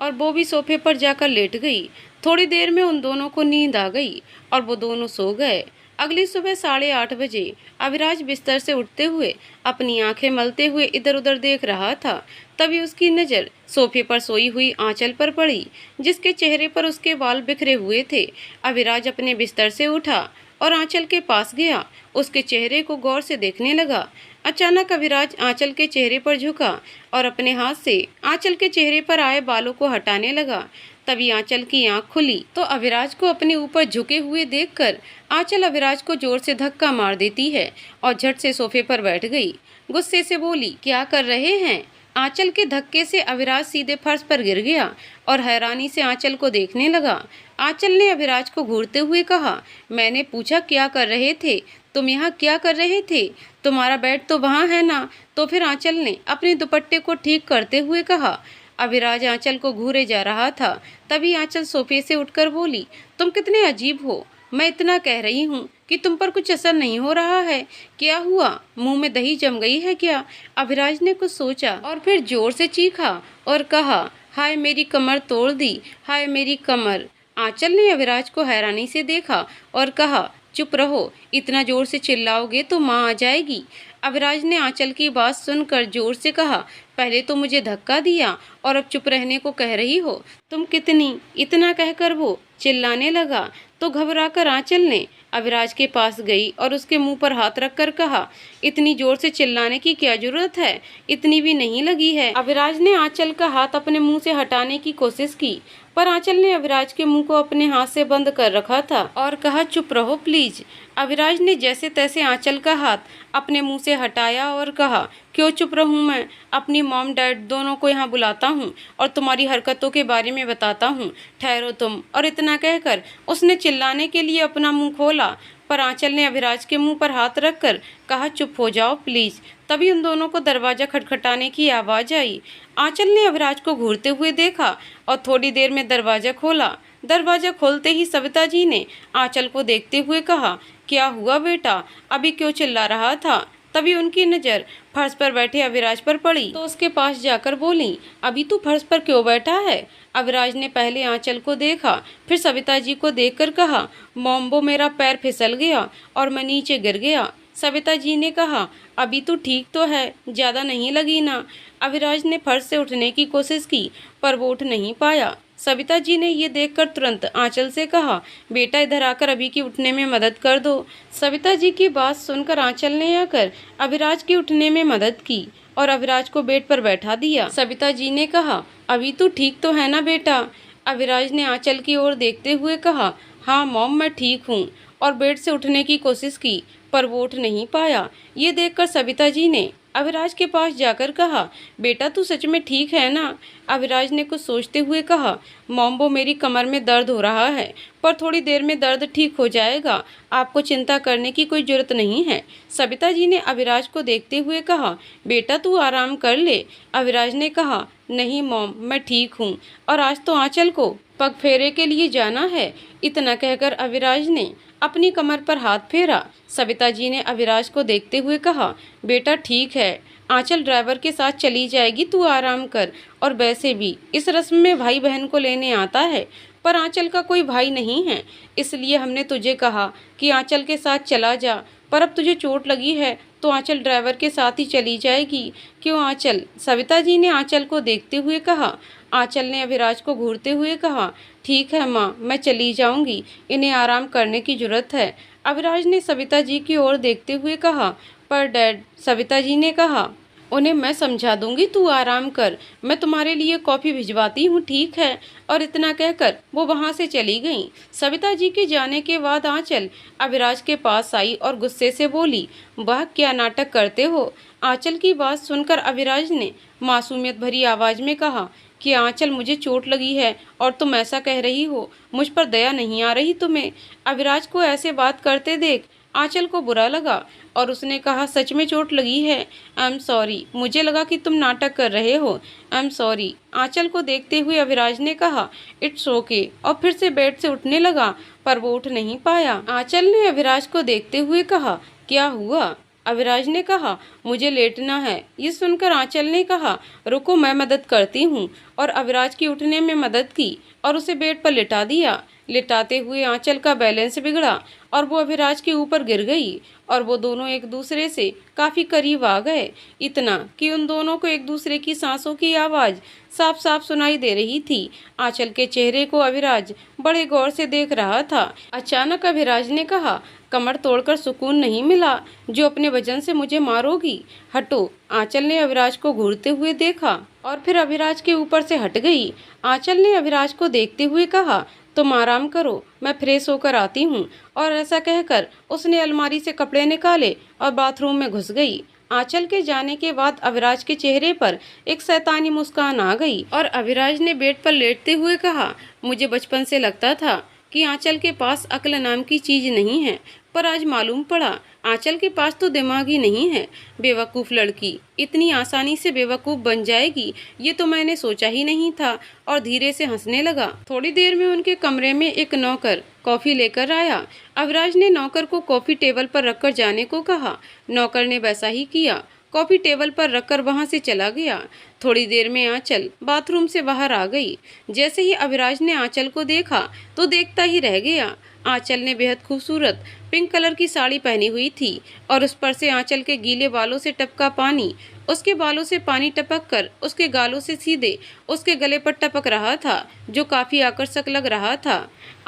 और वो भी सोफे पर जाकर लेट गई। थोड़ी देर में उन दोनों को नींद आ गई और वो दोनों सो गए। अगली सुबह 8:30 बजे अविराज बिस्तर से उठते हुए अपनी आंखें मलते हुए इधर उधर देख रहा था। तभी उसकी नज़र सोफे पर सोई हुई आंचल पर पड़ी, जिसके चेहरे पर उसके बाल बिखरे हुए थे। अविराज अपने बिस्तर से उठा और आंचल के पास गया, उसके चेहरे को गौर से देखने लगा। अचानक अविराज आंचल के चेहरे पर झुका और अपने हाथ से आंचल के चेहरे पर आए बालों को हटाने लगा। तभी आंचल की आंख खुली तो अविराज को अपने ऊपर झुके हुए देखकर आंचल अविराज को जोर से धक्का मार देती है और झट से सोफे पर बैठ गई। गुस्से से बोली, क्या कर रहे हैं? आंचल के धक्के से अविराज सीधे फर्श पर गिर गया और हैरानी से आंचल को देखने लगा। आंचल ने अविराज को घूरते हुए कहा, मैंने पूछा क्या कर रहे थे, तुम यहाँ क्या कर रहे थे? तुम्हारा बेड तो वहाँ है ना? तो फिर आंचल ने अपने दुपट्टे को ठीक करते हुए कहा। अविराज आंचल को घूरे जा रहा था। तभी आंचल सोफे से उठकर बोली, तुम कितने अजीब हो, मैं इतना कह रही हूँ कि तुम पर कुछ असर नहीं हो रहा है। क्या हुआ, मुंह में दही जम गई है क्या? अविराज ने कुछ सोचा और फिर जोर से चीखा और कहा, हाय मेरी कमर तोड़ दी, हाय मेरी कमर। आंचल ने अविराज को हैरानी से देखा और कहा, चुप रहो, इतना जोर से चिल्लाओगे तो माँ आ जाएगी। अविराज ने आंचल की बात सुनकर जोर से कहा, पहले तो मुझे धक्का दिया और अब चुप रहने को कह रही हो, तुम कितनी? इतना कहकर वो चिल्लाने लगा तो घबराकर आंचल ने अविराज के पास गई और उसके मुंह पर हाथ रखकर कहा, इतनी जोर से चिल्लाने की क्या जरूरत है, इतनी भी नहीं लगी है। अविराज ने आंचल का हाथ अपने मुंह से हटाने की कोशिश की, पर आंचल ने अविराज के मुंह को अपने हाथ से बंद कर रखा था और कहा, चुप रहो प्लीज। अविराज ने जैसे तैसे आंचल का हाथ अपने मुंह से हटाया और कहा, क्यों चुप रहूं मैं? अपनी मॉम डैड दोनों को यहाँ बुलाता हूँ और तुम्हारी हरकतों के बारे में बताता हूँ, ठहरो तुम। और इतना कहकर उसने चिल्लाने के लिए अपना मुंह खोला, पर आंचल ने अविराज के मुंह पर हाथ रखकर कहा, चुप हो जाओ प्लीज, तभी उन दोनों को दरवाजा खटखटाने की आवाज़ आई। आंचल ने अविराज को घूरते हुए देखा और थोड़ी देर में दरवाजा खोला। दरवाजा खोलते ही सविता जी ने आंचल को देखते हुए कहा, क्या हुआ बेटा, अभी क्यों चिल्ला रहा था? तभी उनकी नज़र फर्श पर बैठे अविराज पर पड़ी तो उसके पास जाकर बोली, अभी तू फर्श पर क्यों बैठा है? अविराज ने पहले आंचल को देखा, फिर सविता जी को देखकर कहा, मॉम वो मेरा पैर फिसल गया और मैं नीचे गिर गया। सविता जी ने कहा, अभी तू ठीक तो है, ज़्यादा नहीं लगी ना? अविराज ने फर्श से उठने की कोशिश की पर वो उठ नहीं पाया। सविता जी ने ये देखकर तुरंत आंचल से कहा, बेटा इधर आकर अभी की उठने में मदद कर दो। सविता जी की बात सुनकर आंचल ने आकर अविराज की उठने में मदद की और अविराज को बेड पर बैठा दिया। सविता जी ने कहा, अभी तू ठीक तो है ना बेटा? अविराज ने आंचल की ओर देखते हुए कहा, हाँ मॉम मैं ठीक हूँ, और बेड से उठने की कोशिश की पर वो उठ नहीं पाया। ये देखकर सविता जी ने अविराज के पास जाकर कहा, बेटा तू सच में ठीक है ना? अविराज ने कुछ सोचते हुए कहा, मॉम वो मेरी कमर में दर्द हो रहा है पर थोड़ी देर में दर्द ठीक हो जाएगा, आपको चिंता करने की कोई जरूरत नहीं है। सविता जी ने अविराज को देखते हुए कहा, बेटा तू आराम कर ले। अविराज ने कहा, नहीं मॉम मैं ठीक हूँ और आज तो आंचल को पग फेरे के लिए जाना है। इतना कहकर अविराज ने अपनी कमर पर हाथ फेरा। सविता जी ने अविराज को देखते हुए कहा, बेटा ठीक है, आंचल ड्राइवर के साथ चली जाएगी, तू आराम कर। और वैसे भी इस रस्म में भाई बहन को लेने आता है पर आंचल का कोई भाई नहीं है, इसलिए हमने तुझे कहा कि आंचल के साथ चला जा, पर अब तुझे चोट लगी है तो आंचल ड्राइवर के साथ ही चली जाएगी। क्यों आंचल? सविता जी ने आंचल को देखते हुए कहा। आंचल ने अविराज को घूरते हुए कहा, ठीक है माँ मैं चली जाऊंगी, इन्हें आराम करने की जरूरत है। अविराज ने सविता जी की ओर देखते हुए कहा, पर डैड, सविता जी ने कहा, उन्हें मैं समझा दूंगी, तू आराम कर, मैं तुम्हारे लिए कॉफ़ी भिजवाती हूँ, ठीक है? और इतना कहकर वो वहाँ से चली गईं। सविता जी के जाने के बाद आंचल अविराज के पास आई और गुस्से से बोली, वाह क्या नाटक करते हो? आंचल की बात सुनकर अविराज ने मासूमियत भरी आवाज़ में कहा कि आंचल मुझे चोट लगी है और तुम ऐसा कह रही हो, मुझ पर दया नहीं आ रही तुम्हें? अविराज को ऐसे बात करते देख आंचल को बुरा लगा और उसने कहा, सच में चोट लगी है? आई एम सॉरी, मुझे लगा कि तुम नाटक कर रहे हो, आई एम सॉरी। आंचल को देखते हुए अविराज ने कहा, इट्स ओके, और फिर से बेड से उठने लगा पर वो उठ नहीं पाया। आंचल ने अविराज को देखते हुए कहा, क्या हुआ? अविराज ने कहा, मुझे लेटना है। ये सुनकर आंचल ने कहा, रुको मैं मदद करती हूँ, और अविराज की उठने में मदद की और उसे बेड पर लिटा दिया। लिटाते हुए आंचल का बैलेंस बिगड़ा और वो अविराज के ऊपर गिर गई और वो दोनों एक दूसरे से काफ़ी करीब आ गए, इतना कि उन दोनों को एक दूसरे की सांसों की आवाज़ साफ साफ सुनाई दे रही थी। आंचल के चेहरे को अविराज बड़े गौर से देख रहा था। अचानक अविराज ने कहा, कमर तोड़कर सुकून नहीं मिला जो अपने वजन से मुझे मारोगी, हटो। आंचल ने अविराज को घूरते हुए देखा और फिर अविराज के ऊपर से हट गई। आंचल ने अविराज को देखते हुए कहा, तुम आराम करो, मैं फ्रेश होकर आती हूँ। और ऐसा कहकर उसने अलमारी से कपड़े निकाले और बाथरूम में घुस गई। आंचल के जाने के बाद अविराज के चेहरे पर एक शैतानी मुस्कान आ गई और अविराज ने बेड पर लेटते हुए कहा, मुझे बचपन से लगता था कि आंचल के पास अक्ल नाम की चीज़ नहीं है, पर आज मालूम पड़ा आंचल के पास तो दिमाग ही नहीं है। बेवकूफ़ लड़की इतनी आसानी से बेवकूफ़ बन जाएगी ये तो मैंने सोचा ही नहीं था, और धीरे से हंसने लगा। थोड़ी देर में उनके कमरे में एक नौकर कॉफ़ी लेकर आया। अविराज ने नौकर को कॉफ़ी टेबल पर रखकर जाने को कहा। नौकर ने वैसा ही किया, कॉफ़ी टेबल पर रखकर वहां से चला गया। थोड़ी देर में आंचल बाथरूम से बाहर आ गई। जैसे ही अविराज ने आंचल को देखा तो देखता ही रह गया। आंचल ने बेहद खूबसूरत पिंक कलर की साड़ी पहनी हुई थी और उस पर से आंचल के गीले बालों से टपका पानी उसके बालों से पानी टपक कर उसके गालों से सीधे उसके गले पर टपक रहा था, जो काफ़ी आकर्षक लग रहा था।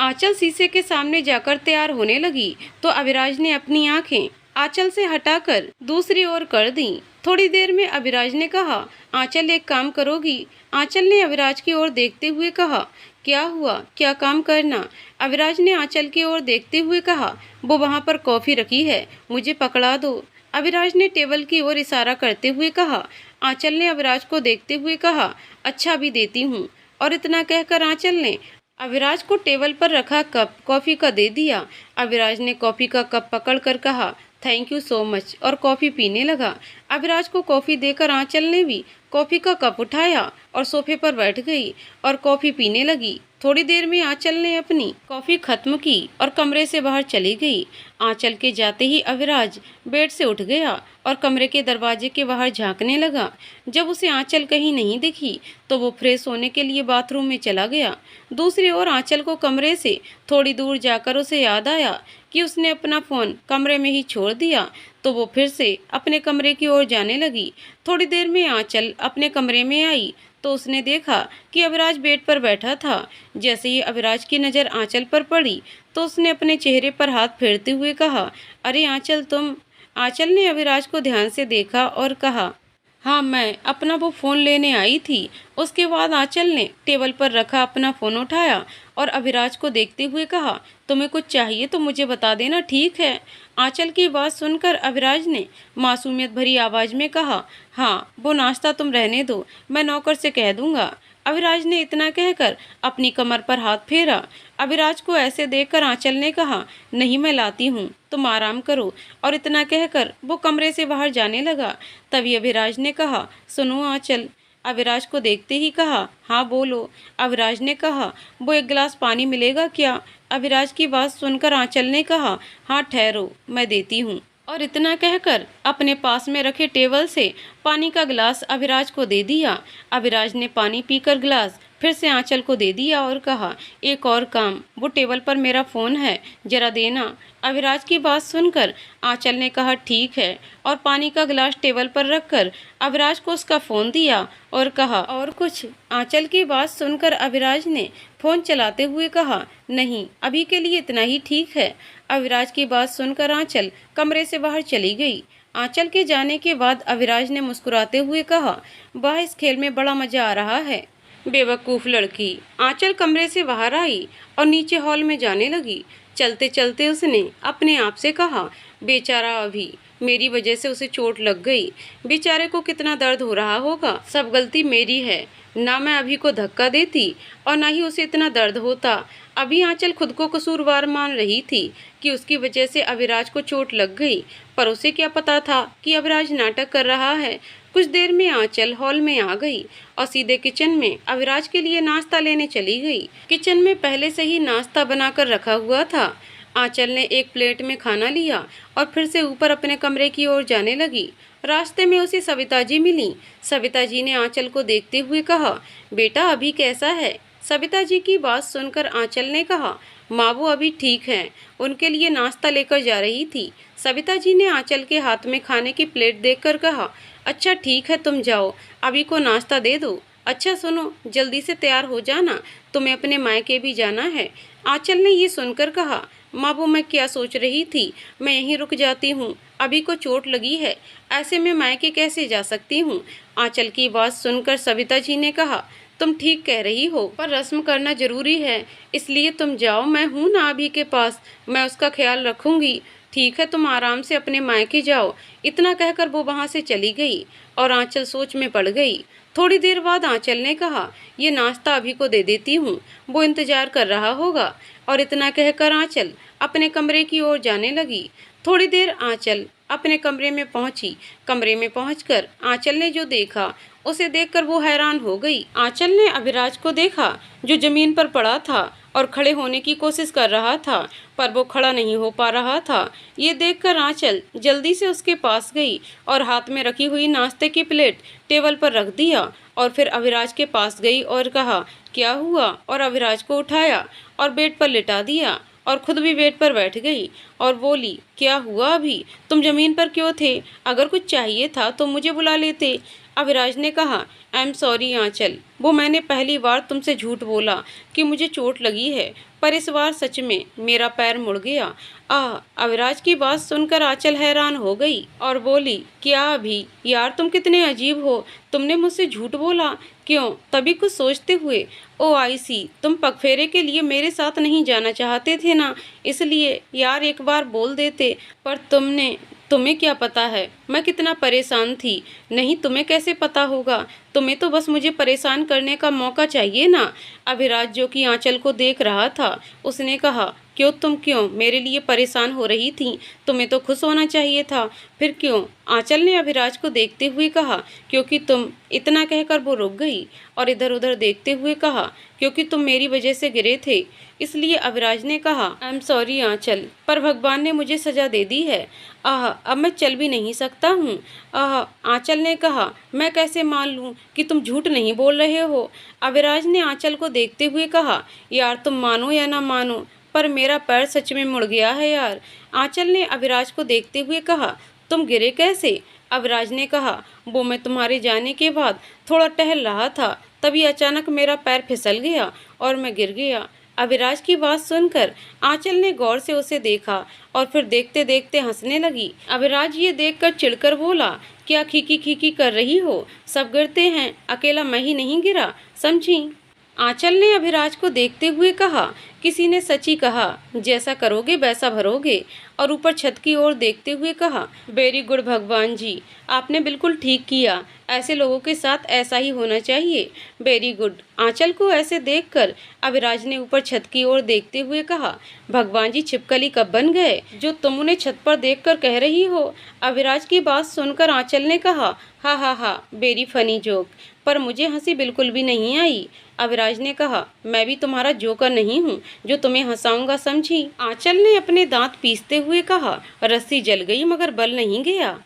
आंचल शीशे के सामने जाकर तैयार होने लगी तो अविराज ने अपनी आंखें आंचल से हटाकर दूसरी ओर कर दी। थोड़ी देर में अविराज ने कहा, आंचल एक काम करोगी? आंचल ने अविराज की ओर देखते हुए कहा, क्या हुआ, क्या काम करना? अविराज ने आंचल की ओर देखते हुए कहा, वो वहाँ पर कॉफ़ी रखी है, मुझे पकड़ा दो। अविराज ने टेबल की ओर इशारा करते हुए कहा। आंचल ने अविराज को देखते हुए कहा, अच्छा भी देती हूँ। और इतना कहकर आंचल ने अविराज को टेबल पर रखा कप कॉफ़ी का दे दिया। अविराज ने कॉफ़ी का कप पकड़ कर कहा, थैंक यू सो मच, और कॉफ़ी पीने लगा। अभिराज को कॉफी देकर आंचल ने भी कॉफी का कप उठाया और सोफे पर बैठ गई और कॉफी पीने लगी। थोड़ी देर में आंचल ने अपनी कॉफी खत्म की और कमरे से बाहर चली गई। आंचल के जाते ही अभिराज बेड से उठ गया और कमरे के दरवाजे के बाहर झांकने लगा। जब उसे आंचल कहीं नहीं दिखी तो वो फ्रेश होने के लिए बाथरूम में चला गया। दूसरी ओर आंचल को कमरे से थोड़ी दूर जाकर उसे याद आया कि उसने अपना फ़ोन कमरे में ही छोड़ दिया, तो वो फिर से अपने कमरे की ओर जाने लगी। थोड़ी देर में आंचल अपने कमरे में आई तो उसने देखा कि अभिराज बेड पर बैठा था। जैसे ही अभिराज की नज़र आंचल पर पड़ी तो उसने अपने चेहरे पर हाथ फेरते हुए कहा, अरे आंचल तुम। आंचल ने अभिराज को ध्यान से देखा और कहा, हाँ मैं अपना वो फ़ोन लेने आई थी। उसके बाद आंचल ने टेबल पर रखा अपना फ़ोन उठाया और अभिराज को देखते हुए कहा, तुम्हें कुछ चाहिए तो मुझे बता देना, ठीक है। आंचल की बात सुनकर अभिराज ने मासूमियत भरी आवाज़ में कहा, हाँ वो नाश्ता तुम रहने दो, मैं नौकर से कह दूंगा। अभिराज ने इतना कहकर अपनी कमर पर हाथ फेरा। अभिराज को ऐसे देखकर आंचल ने कहा, नहीं मैं लाती हूँ, तुम आराम करो, और इतना कहकर वो कमरे से बाहर जाने लगा। तभी अभिराज ने कहा, सुनो आंचल। अभिराज को देखते ही कहा, हाँ बोलो। अभिराज ने कहा, वो एक गिलास पानी मिलेगा क्या? अभिराज की बात सुनकर आंचल ने कहा, हाँ ठहरो मैं देती हूँ, और इतना कहकर अपने पास में रखे टेबल से पानी का गिलास अभिराज को दे दिया। अभिराज ने पानी पीकर गिलास फिर से आंचल को दे दिया और कहा, एक और काम, वो टेबल पर मेरा फ़ोन है, जरा देना। अभिराज की बात सुनकर आंचल ने कहा, ठीक है, और पानी का गिलास टेबल पर रखकर अभिराज को उसका फ़ोन दिया और कहा, और कुछ? आंचल की बात सुनकर अभिराज ने फ़ोन चलाते हुए कहा, नहीं अभी के लिए इतना ही ठीक है। अभिराज की बात सुनकर आंचल कमरे से बाहर चली गई। आंचल के जाने के बाद अभिराज ने मुस्कुराते हुए कहा, वाह इस खेल में बड़ा मज़ा आ रहा है। बेवकूफ़ लड़की। आंचल कमरे से बाहर आई और नीचे हॉल में जाने लगी। चलते चलते उसने अपने आप से कहा, बेचारा अभी, मेरी वजह से उसे चोट लग गई, बेचारे को कितना दर्द हो रहा होगा। सब गलती मेरी है, ना मैं अभी को धक्का देती और ना ही उसे इतना दर्द होता। अभी आंचल खुद को कसूरवार मान रही थी कि उसकी वजह से अभिराज को चोट लग गई, पर उसे क्या पता था कि अभिराज नाटक कर रहा है। कुछ देर में आंचल हॉल में आ गई और सीधे किचन में अभिराज के लिए नाश्ता लेने चली गई। किचन में पहले से ही नाश्ता बनाकर रखा हुआ था। आंचल ने एक प्लेट में खाना लिया और फिर से ऊपर अपने कमरे की ओर जाने लगी। रास्ते में उसे सविता जी मिली। सविता जी ने आंचल को देखते हुए कहा, बेटा अभी कैसा है? सविता जी की बात सुनकर आंचल ने कहा, माँ वो अभी ठीक हैं, उनके लिए नाश्ता लेकर जा रही थी। सविता जी ने आंचल के हाथ में खाने की प्लेट देखकर कहा, अच्छा ठीक है तुम जाओ, अभी को नाश्ता दे दो। अच्छा सुनो, जल्दी से तैयार हो जाना, तुम्हें अपने मायके भी जाना है। आंचल ने ये सुनकर कहा, माँ वो मैं क्या सोच रही थी, मैं यहीं रुक जाती हूँ, अभी को चोट लगी है, ऐसे में मायके कैसे जा सकती हूँ। आंचल की बात सुनकर सविता जी ने कहा, तुम ठीक कह रही हो, पर रस्म करना जरूरी है, इसलिए तुम जाओ, मैं हूँ ना अभी के पास, मैं उसका ख्याल रखूंगी। ठीक है तुम आराम से अपने मायके जाओ। इतना कहकर वो वहाँ से चली गई और आंचल सोच में पड़ गई। थोड़ी देर बाद आंचल ने कहा, ये नाश्ता अभी को दे देती हूँ, वो इंतजार कर रहा होगा, और इतना कहकर आंचल अपने कमरे की ओर जाने लगी। थोड़ी देर आंचल अपने कमरे में पहुंची। कमरे में पहुंचकर आंचल ने जो देखा उसे देखकर वो हैरान हो गई। आंचल ने अभिराज को देखा जो जमीन पर पड़ा था और खड़े होने की कोशिश कर रहा था, पर वो खड़ा नहीं हो पा रहा था। ये देखकर आंचल जल्दी से उसके पास गई और हाथ में रखी हुई नाश्ते की प्लेट टेबल पर रख दिया और फिर अभिराज के पास गई और कहा, क्या हुआ? और अभिराज को उठाया और बेड पर लिटा दिया और खुद भी बेड पर बैठ गई और बोली, क्या हुआ अभी, तुम जमीन पर क्यों थे? अगर कुछ चाहिए था तो मुझे बुला लेते। अभिराज ने कहा, आई एम सॉरी आंचल, वो मैंने पहली बार तुमसे झूठ बोला कि मुझे चोट लगी है, पर इस बार सच में मेरा पैर मुड़ गया। अभिराज की बात सुनकर आंचल हैरान हो गई और बोली, क्या अभी, यार तुम कितने अजीब हो, तुमने मुझसे झूठ बोला क्यों? तभी कुछ सोचते हुए, ओ आई सी, तुम पगफेरे के लिए मेरे साथ नहीं जाना चाहते थे ना, इसलिए यार एक बार बोल देते, पर तुम्हें क्या पता है मैं कितना परेशान थी। नहीं तुम्हें कैसे पता होगा, तुम्हें तो बस मुझे परेशान करने का मौका चाहिए ना। अभिराज जो कि आंचल को देख रहा था उसने कहा, क्यों मेरे लिए परेशान हो रही थी? तुम्हें तो खुश होना चाहिए था। फिर क्यों? आंचल ने अभिराज को देखते हुए कहा। क्योंकि तुम। इतना कहकर वो रुक गई और इधर उधर देखते हुए कहा, क्योंकि तुम मेरी वजह से गिरे थे, इसलिए। अभिराज ने कहा, आई एम सॉरी आंचल, पर भगवान ने मुझे सजा दे दी है। आह, अब मैं चल भी नहीं सकता हूँ। आह, आंचल ने कहा, मैं कैसे मान लूँ कि तुम झूठ नहीं बोल रहे हो? अभिराज ने आंचल को देखते हुए कहा, यार तुम मानो या ना मानो, पर मेरा पैर सच में मुड़ गया है यार। आंचल ने अभिराज को देखते हुए कहा, तुम गिरे कैसे? अभिराज ने कहा, वो मैं तुम्हारे जाने के बाद थोड़ा टहल रहा था, तभी अचानक मेरा पैर फिसल गया और मैं गिर गया। अभिराज की बात सुनकर आंचल ने गौर से उसे देखा और फिर देखते देखते हंसने लगी। अभिराज ये देखकर चिढ़कर बोला, क्या खीकी खीकी कर रही हो? सब गिरते हैं, अकेला मैं ही नहीं गिरा, समझी? आंचल ने अभिराज को देखते हुए कहा, किसी ने सच ही कहा, जैसा करोगे वैसा भरोगे। और ऊपर छत की ओर देखते हुए कहा, वेरी गुड भगवान जी, आपने बिल्कुल ठीक किया, ऐसे लोगों के साथ ऐसा ही होना चाहिए। Very good. आंचल को ऐसे देखकर अभिराज ने ऊपर छत की ओर देखते हुए कहा, भगवान जी छिपकली कब बन गए, जो तुम उन्हें छत पर देखकर कह रही हो? अभिराज की बात सुनकर आंचल ने कहा, हा हा हा, वेरी फनी जोक, पर मुझे हंसी बिल्कुल भी नहीं आई। अभिराज ने कहा, मैं भी तुम्हारा जोकर नहीं हूँ जो तुम्हें हंसाऊंगा, समझी? आंचल ने अपने दांत पीसते हुए कहा, रस्सी जल गई मगर बल नहीं गया।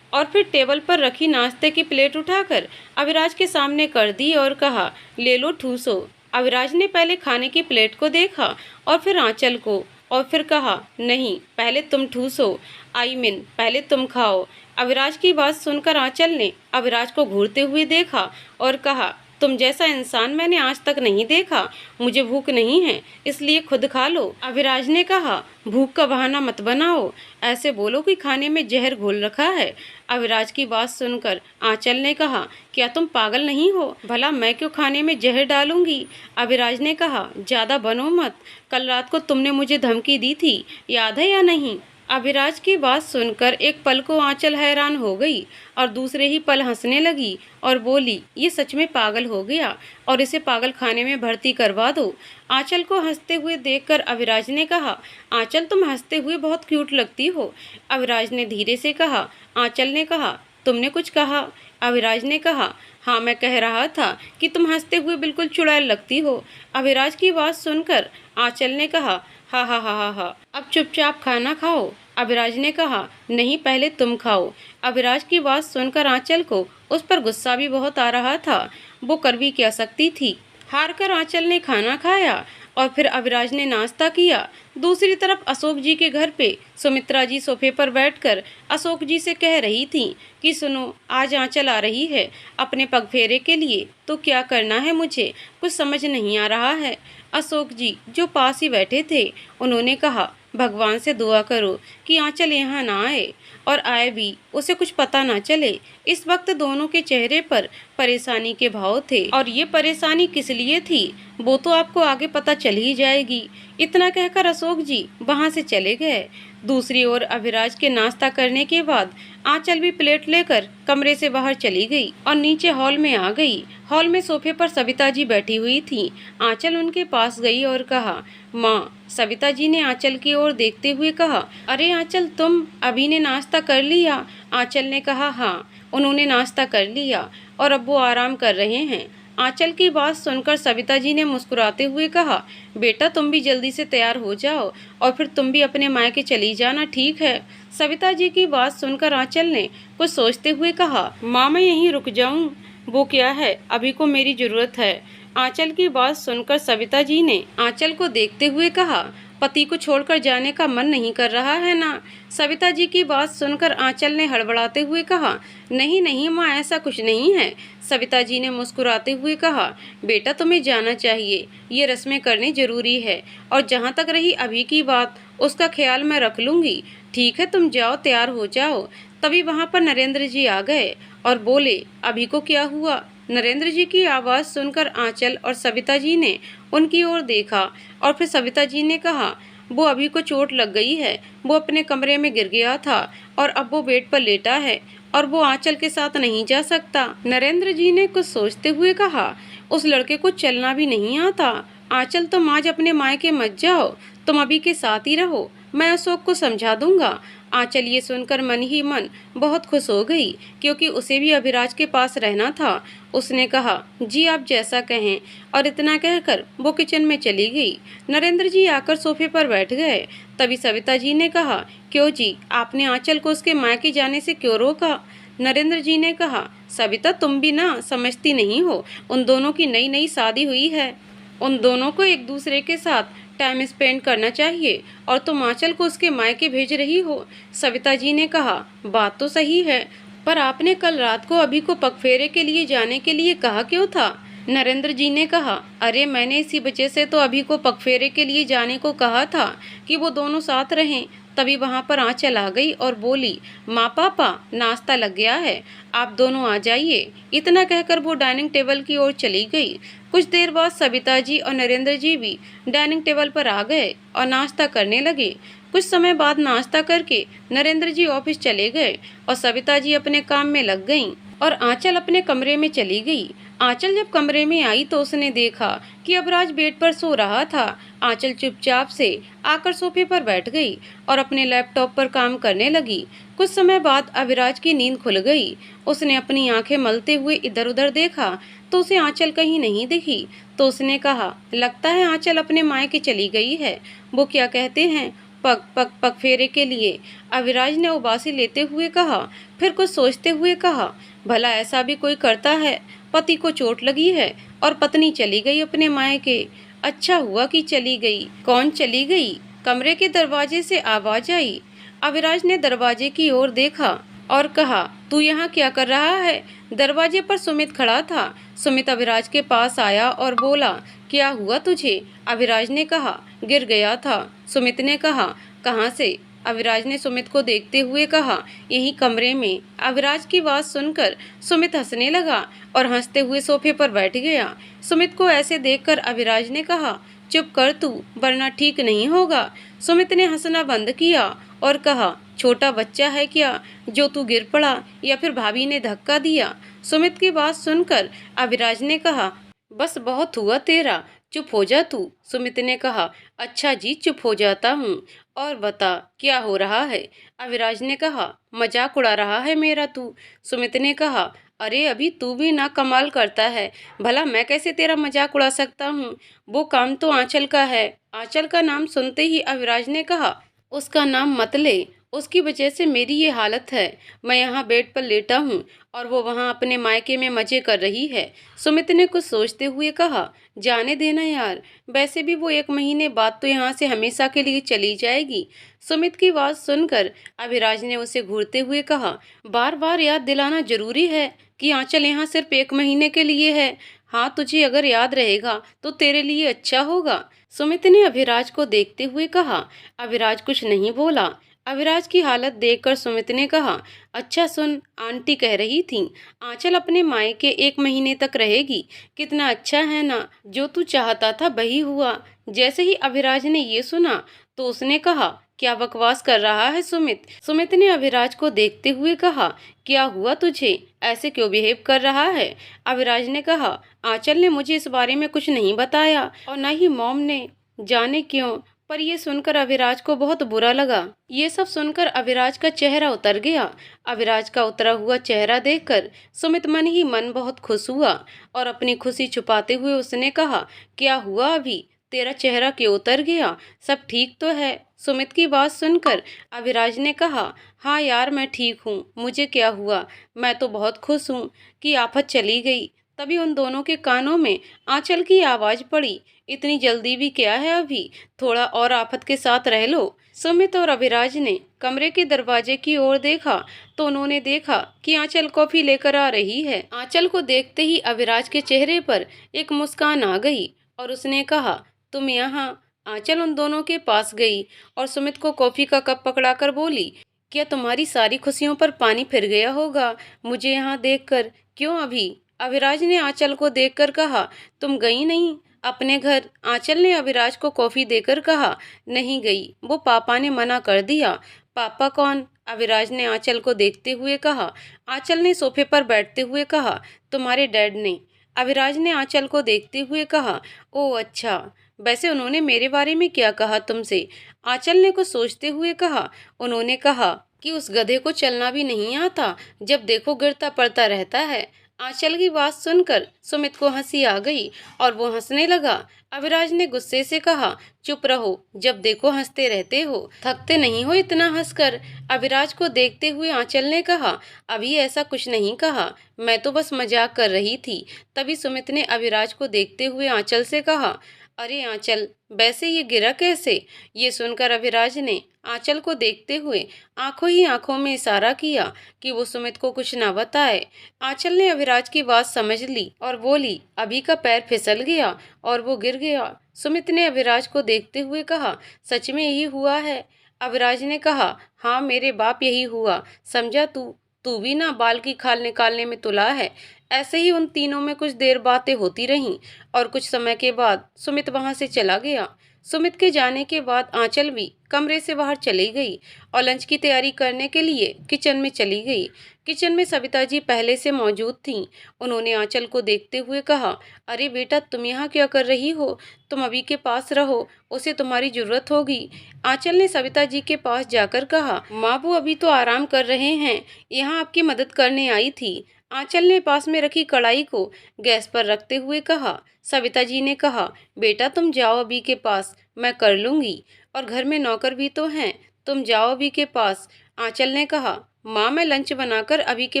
और फिर टेबल पर रखी नाश्ते की प्लेट उठाकर अभिराज के सामने कर दी और कहा, ले लो ठूसो। अभिराज ने पहले खाने की प्लेट को देखा और फिर आंचल को, और फिर कहा, नहीं, पहले तुम ठूसो, आई मीन पहले तुम खाओ। अभिराज की बात सुनकर आंचल ने अभिराज को घूरते हुए देखा और कहा, तुम जैसा इंसान मैंने आज तक नहीं देखा। मुझे भूख नहीं है, इसलिए खुद खा लो। अभिराज ने कहा, भूख का बहाना मत बनाओ, ऐसे बोलो कि खाने में जहर घोल रखा है। अभिराज की बात सुनकर आंचल ने कहा, क्या तुम पागल नहीं हो? भला मैं क्यों खाने में जहर डालूंगी? अभिराज ने कहा, ज्यादा बनो मत, कल रात को तुमने मुझे धमकी दी थी, याद है या नहीं? अभिराज की बात सुनकर एक पल को आंचल हैरान हो गई और दूसरे ही पल हंसने लगी और बोली, ये सच में पागल हो गया और इसे पागल खाने में भर्ती करवा दो। आंचल को हंसते हुए देखकर अभिराज ने कहा, आंचल तुम हंसते हुए बहुत क्यूट लगती हो। अभिराज ने धीरे से कहा। आंचल ने कहा, तुमने कुछ कहा? अभिराज ने कहा, हाँ, मैं कह रहा था कि तुम हंसते हुए बिल्कुल चुड़ैल लगती हो। अभिराज की बात सुनकर आंचल ने कहा, हा हा हा हा हा, अब चुपचाप खाना खाओ। अभिराज ने कहा, नहीं, पहले तुम खाओ। अभिराज की बात सुनकर आंचल को उस पर गुस्सा भी बहुत आ रहा था। वो कर भी क्या सकती थी? हार कर आंचल ने खाना खाया और फिर अभिराज ने नाश्ता किया। दूसरी तरफ अशोक जी के घर पे सुमित्रा जी सोफे पर बैठकर अशोक जी से कह रही थी कि सुनो, आज आंचल आ रही है अपने पगफेरे के लिए, तो क्या करना है मुझे कुछ समझ नहीं आ रहा है। अशोक जी जो पास ही बैठे थे, उन्होंने कहा, भगवान से दुआ करो कि आंचल यहाँ ना आए, और आए भी उसे कुछ पता ना चले। इस वक्त दोनों के चेहरे पर परेशानी के भाव थे, और ये परेशानी किस लिए थी वो तो आपको आगे पता चल ही जाएगी। इतना कहकर अशोक जी वहां से चले गए। दूसरी ओर अभिराज के नाश्ता करने के बाद आंचल भी प्लेट लेकर कमरे से बाहर चली गई और नीचे हॉल में आ गई। हॉल में सोफे पर सविता जी बैठी हुई थी। आंचल उनके पास गई और कहा, माँ। सविता जी ने आंचल की ओर देखते हुए कहा, अरे आंचल, तुम अभी ने नाश्ता कर लिया? आंचल ने कहा, हाँ, उन्होंने नाश्ता कर लिया और अब वो आराम कर रहे हैं। आंचल की बात सुनकर सविता जी ने मुस्कुराते हुए कहा, बेटा तुम भी जल्दी से तैयार हो जाओ और फिर तुम भी अपने मायके चली जाना, ठीक है? सविता जी की बात सुनकर आंचल ने कुछ सोचते हुए कहा, माँ मैं यहीं रुक जाऊं? वो क्या है, अभी को मेरी जरूरत है। आंचल की बात सुनकर सविता जी ने आंचल को देखते हुए कहा, पति को छोड़कर जाने का मन नहीं कर रहा है ना? सविता जी की बात सुनकर आंचल ने हड़बड़ाते हुए कहा, नहीं नहीं माँ, ऐसा कुछ नहीं है। सविता जी ने मुस्कुराते हुए कहा, बेटा तुम्हें जाना चाहिए, ये रस्में करनी जरूरी है, और जहाँ तक रही अभी की बात, उसका ख्याल मैं रख लूँगी। ठीक है, तुम जाओ, तैयार हो जाओ। तभी वहाँ पर नरेंद्र जी आ गए और बोले, अभी को क्या हुआ? नरेंद्र जी की आवाज़ सुनकर आंचल और सविता जी ने उनकी ओर देखा और फिर सविता जी ने कहा, वो अभी को चोट लग गई है, वो अपने कमरे में गिर गया था और अब वो बेड पर लेटा है और वो आंचल के साथ नहीं जा सकता। नरेंद्र जी ने कुछ सोचते हुए कहा, उस लड़के को चलना भी नहीं आता। आंचल तुम आज अपने मायके मत जाओ, तुम अभी के साथ ही रहो, मैं अशोक को समझा दूंगा। आंचल ये सुनकर मन ही मन बहुत खुश हो गई, क्योंकि उसे भी अभिराज के पास रहना था। उसने कहा, जी आप जैसा कहें, और इतना कहकर वो किचन में चली गई। नरेंद्र जी आकर सोफे पर बैठ गए। तभी सविता जी ने कहा, क्यों जी, आपने आंचल को उसके मायके जाने से क्यों रोका? नरेंद्र जी ने कहा, सविता तुम भी ना समझती नहीं हो, उन दोनों की नई नई शादी हुई है, उन दोनों को एक दूसरे के साथ टाइम स्पेंड करना चाहिए, और तुम आंचल को उसके मायके भेज रही हो। सविता जी ने कहा, बात तो सही है, पर आपने कल रात को अभी को पगफेरे के लिए जाने के लिए कहा क्यों था? नरेंद्र जी ने कहा, अरे मैंने इसी वजह से तो अभी को पगफेरे के लिए जाने को कहा था कि वो दोनों साथ रहें। तभी वहां पर आंचल आ गई और बोली, माँ पापा नाश्ता लग गया है, आप दोनों आ जाइए। इतना कहकर वो डाइनिंग टेबल की ओर चली गई। कुछ देर बाद सविता जी और नरेंद्र जी भी डाइनिंग टेबल पर आ गए और नाश्ता करने लगे। कुछ समय बाद नाश्ता करके नरेंद्र जी ऑफिस चले गए और सविता जी अपने काम में लग गईं और आंचल अपने कमरे में चली गई। आंचल जब कमरे में आई तो उसने देखा कि अभिराज बेड पर सो रहा था। आंचल चुपचाप से आकर सोफे पर बैठ गई और अपने लैपटॉप पर काम करने लगी। कुछ समय बाद अभिराज की नींद खुल गई। उसने अपनी आंखें मलते हुए इधर उधर देखा तो उसे आंचल कहीं नहीं दिखी। तो उसने कहा, लगता है आंचल अपने मायके चली गई है। वो क्या कहते हैं, पग पग पग फेरे के लिए। अभिराज ने उबासी लेते हुए कहा। फिर कुछ सोचते हुए कहा, भला ऐसा भी कोई करता है? पति को चोट लगी है और पत्नी चली गई अपने मायके। अच्छा हुआ कि चली गई। कौन चली गई? कमरे के दरवाजे से आवाज आई। अभिराज ने दरवाजे की ओर देखा और कहा, तू यहाँ क्या कर रहा है? दरवाजे पर सुमित खड़ा था। सुमित अभिराज के पास आया और बोला, क्या हुआ तुझे? अभिराज ने कहा, गिर गया था। सुमित ने कहा, कहाँ से? अभिराज ने सुमित को देखते हुए कहा, यही कमरे में। अभिराज की बात सुनकर सुमित हंसने लगा और हंसते हुए सोफे पर बैठ गया। सुमित को ऐसे देखकर अभिराज ने कहा, चुप कर तू, वरना ठीक नहीं होगा। सुमित ने हंसना बंद किया और कहा, छोटा बच्चा है क्या जो तू गिर पड़ा, या फिर भाभी ने धक्का दिया? सुमित की बात सुनकर अभिराज ने कहा, बस बहुत हुआ तेरा, चुप हो जा तू। सुमित ने कहा, अच्छा जी, चुप हो जाता हूँ। और बता क्या हो रहा है? अभिराज ने कहा, मजाक उड़ा रहा है मेरा तू। सुमित ने कहा, अरे अभी तू भी ना कमाल करता है, भला मैं कैसे तेरा मजाक उड़ा सकता हूँ? वो काम तो आंचल का है। आंचल का नाम सुनते ही अभिराज ने कहा, उसका नाम मत ले, उसकी वजह से मेरी ये हालत है। मैं यहाँ बेड पर लेटा हूँ और वो वहाँ अपने मायके में मजे कर रही है। सुमित ने कुछ सोचते हुए कहा, जाने देना यार, वैसे भी वो 1 महीने बाद तो यहाँ से हमेशा के लिए चली जाएगी। सुमित की बात सुनकर अभिराज ने उसे घूरते हुए कहा, बार बार याद दिलाना जरूरी है कि आंचल यहाँ सिर्फ 1 महीने के लिए है। हाँ, तुझे अगर याद रहेगा तो तेरे लिए अच्छा होगा। सुमित ने अभिराज को देखते हुए कहा। अभिराज कुछ नहीं बोला। अभिराज की हालत देखकर सुमित ने कहा, अच्छा सुन, आंटी कह रही थी आंचल अपने मायके 1 महीने तक रहेगी। कितना अच्छा है ना, जो तू चाहता था वही हुआ। जैसे ही अभिराज ने ये सुना तो उसने कहा, क्या बकवास कर रहा है सुमित? सुमित ने अभिराज को देखते हुए कहा, क्या हुआ तुझे, ऐसे क्यों बिहेव कर रहा है? अभिराज ने कहा, आंचल ने मुझे इस बारे में कुछ नहीं बताया और न ही मॉम ने, जाने क्यों, पर यह सुनकर अभिराज को बहुत बुरा लगा। ये सब सुनकर अभिराज का चेहरा उतर गया। अभिराज का उतरा हुआ चेहरा देखकर सुमित मन ही मन बहुत खुश हुआ और अपनी खुशी छुपाते हुए उसने कहा, क्या हुआ अभी, तेरा चेहरा क्यों उतर गया? सब ठीक तो है? सुमित की बात सुनकर अभिराज ने कहा, हाँ यार मैं ठीक हूँ, मुझे क्या हुआ, मैं तो बहुत खुश हूँ कि आफत चली गई। तभी उन दोनों के कानों में आंचल की आवाज पड़ी, इतनी जल्दी भी क्या है, अभी थोड़ा और आफत के साथ रह लो। सुमित और अभिराज ने कमरे के दरवाजे की ओर देखा तो उन्होंने देखा कि आंचल कॉफी लेकर आ रही है। आंचल को देखते ही अभिराज के चेहरे पर एक मुस्कान आ गई और उसने कहा, तुम यहाँ? आंचल उन दोनों के पास गई और सुमित को कॉफी का कप पकड़ाकर बोली, क्या तुम्हारी सारी खुशियों पर पानी फिर गया होगा मुझे यहाँ देखकर? क्यों अभी? अभिराज ने आंचल को देखकर कहा, तुम गई नहीं अपने घर? आंचल ने अभिराज को कॉफी देकर कहा, नहीं गई, वो पापा ने मना कर दिया। पापा कौन? अभिराज ने आंचल को देखते हुए कहा। आंचल ने सोफे पर बैठते हुए कहा, तुम्हारे डैड ने। अभिराज ने आंचल को देखते हुए कहा, ओ अच्छा, वैसे उन्होंने मेरे बारे में क्या कहा तुमसे? आंचल ने कुछ सोचते हुए कहा। उन्होंने कहा कि उस गधे को चलना भी नहीं आता, जब देखो गिरता पड़ता रहता है। आंचल की बात सुनकर सुमित को हंसी आ गई और वो हंसने लगा। अविराज ने गुस्से से कहा, चुप रहो, जब देखो हंसते रहते हो, थकते नहीं हो इतना हंसकर। अविराज को देखते हुए आंचल ने कहा, अभी ऐसा कुछ नहीं कहा, मैं तो बस मजाक कर रही थी। तभी सुमित ने अविराज को देखते हुए आंचल से कहा, अरे आंचल, वैसे ये गिरा कैसे? ये सुनकर अविराज ने आंचल को देखते हुए आंखों ही आंखों में इशारा किया कि वो सुमित को कुछ ना बताए। आंचल ने अविराज की बात समझ ली और बोली, अभी का पैर फिसल गया और वो गिर गया। सुमित ने अविराज को देखते हुए कहा, सच में यही हुआ है? अविराज ने कहा, हाँ मेरे बाप, यही हुआ। समझा तू भी ना बाल की खाल निकालने में तुला है। ऐसे ही उन तीनों में कुछ देर बातें होती रहीं और कुछ समय के बाद सुमित वहां से चला गया। सुमित के जाने के बाद आंचल भी कमरे से बाहर चली गई और लंच की तैयारी करने के लिए किचन में चली गई। किचन में सविता जी पहले से मौजूद थीं। उन्होंने आंचल को देखते हुए कहा, अरे बेटा, तुम यहाँ क्या कर रही हो? तुम अभी के पास रहो, उसे तुम्हारी जरूरत होगी। आंचल ने सविता जी के पास जाकर कहा, माँ, वो अभी तो आराम कर रहे हैं, यहाँ आपकी मदद करने आई थी। आंचल ने पास में रखी कढ़ाई को गैस पर रखते हुए कहा। सविता जी ने कहा, बेटा तुम जाओ अभी के पास, मैं कर लूंगी, और घर में नौकर भी तो हैं, तुम जाओ अभी के पास। आंचल ने कहा, माँ, मैं लंच बनाकर अभी के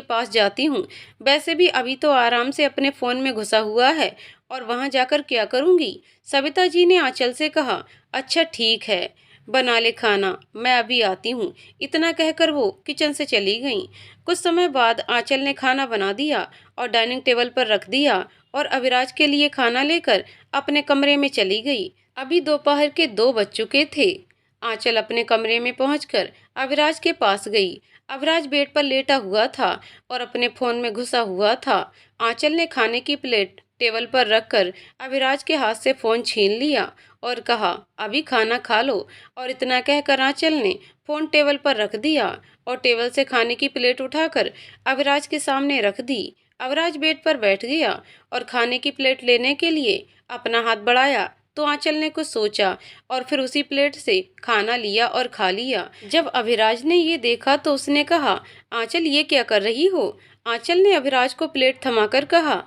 पास जाती हूँ। वैसे भी अभी तो आराम से अपने फ़ोन में घुसा हुआ है, और वहाँ जाकर क्या करूँगी? सविता जी ने आंचल से कहा, अच्छा ठीक है, बना ले खाना, मैं अभी आती हूँ। इतना कहकर वो किचन से चली गईं। कुछ समय बाद आंचल ने खाना बना दिया और डाइनिंग टेबल पर रख दिया और अविराज के लिए खाना लेकर अपने कमरे में चली गई। अभी दोपहर के 2 बज चुके थे। आंचल अपने कमरे में पहुंचकर अविराज के पास गई। अविराज बेड पर लेटा हुआ था और अपने फोन में घुसा हुआ था। आंचल ने खाने की प्लेट टेबल पर रखकर अविराज के हाथ से फोन छीन लिया और कहा, अभी खाना खा लो। और इतना कहकर आंचल ने फोन टेबल पर रख दिया और टेबल से खाने की प्लेट उठाकर अविराज के सामने रख दी। अविराज बेड पर बैठ गया और खाने की प्लेट लेने के लिए अपना हाथ बढ़ाया तो आंचल ने कुछ सोचा और फिर उसी प्लेट से खाना लिया और खा लिया। जब अविराज ने ये देखा तो उसने कहा, आंचल, ये क्या कर रही हो? आंचल ने अविराज को प्लेट थमाकर कहा,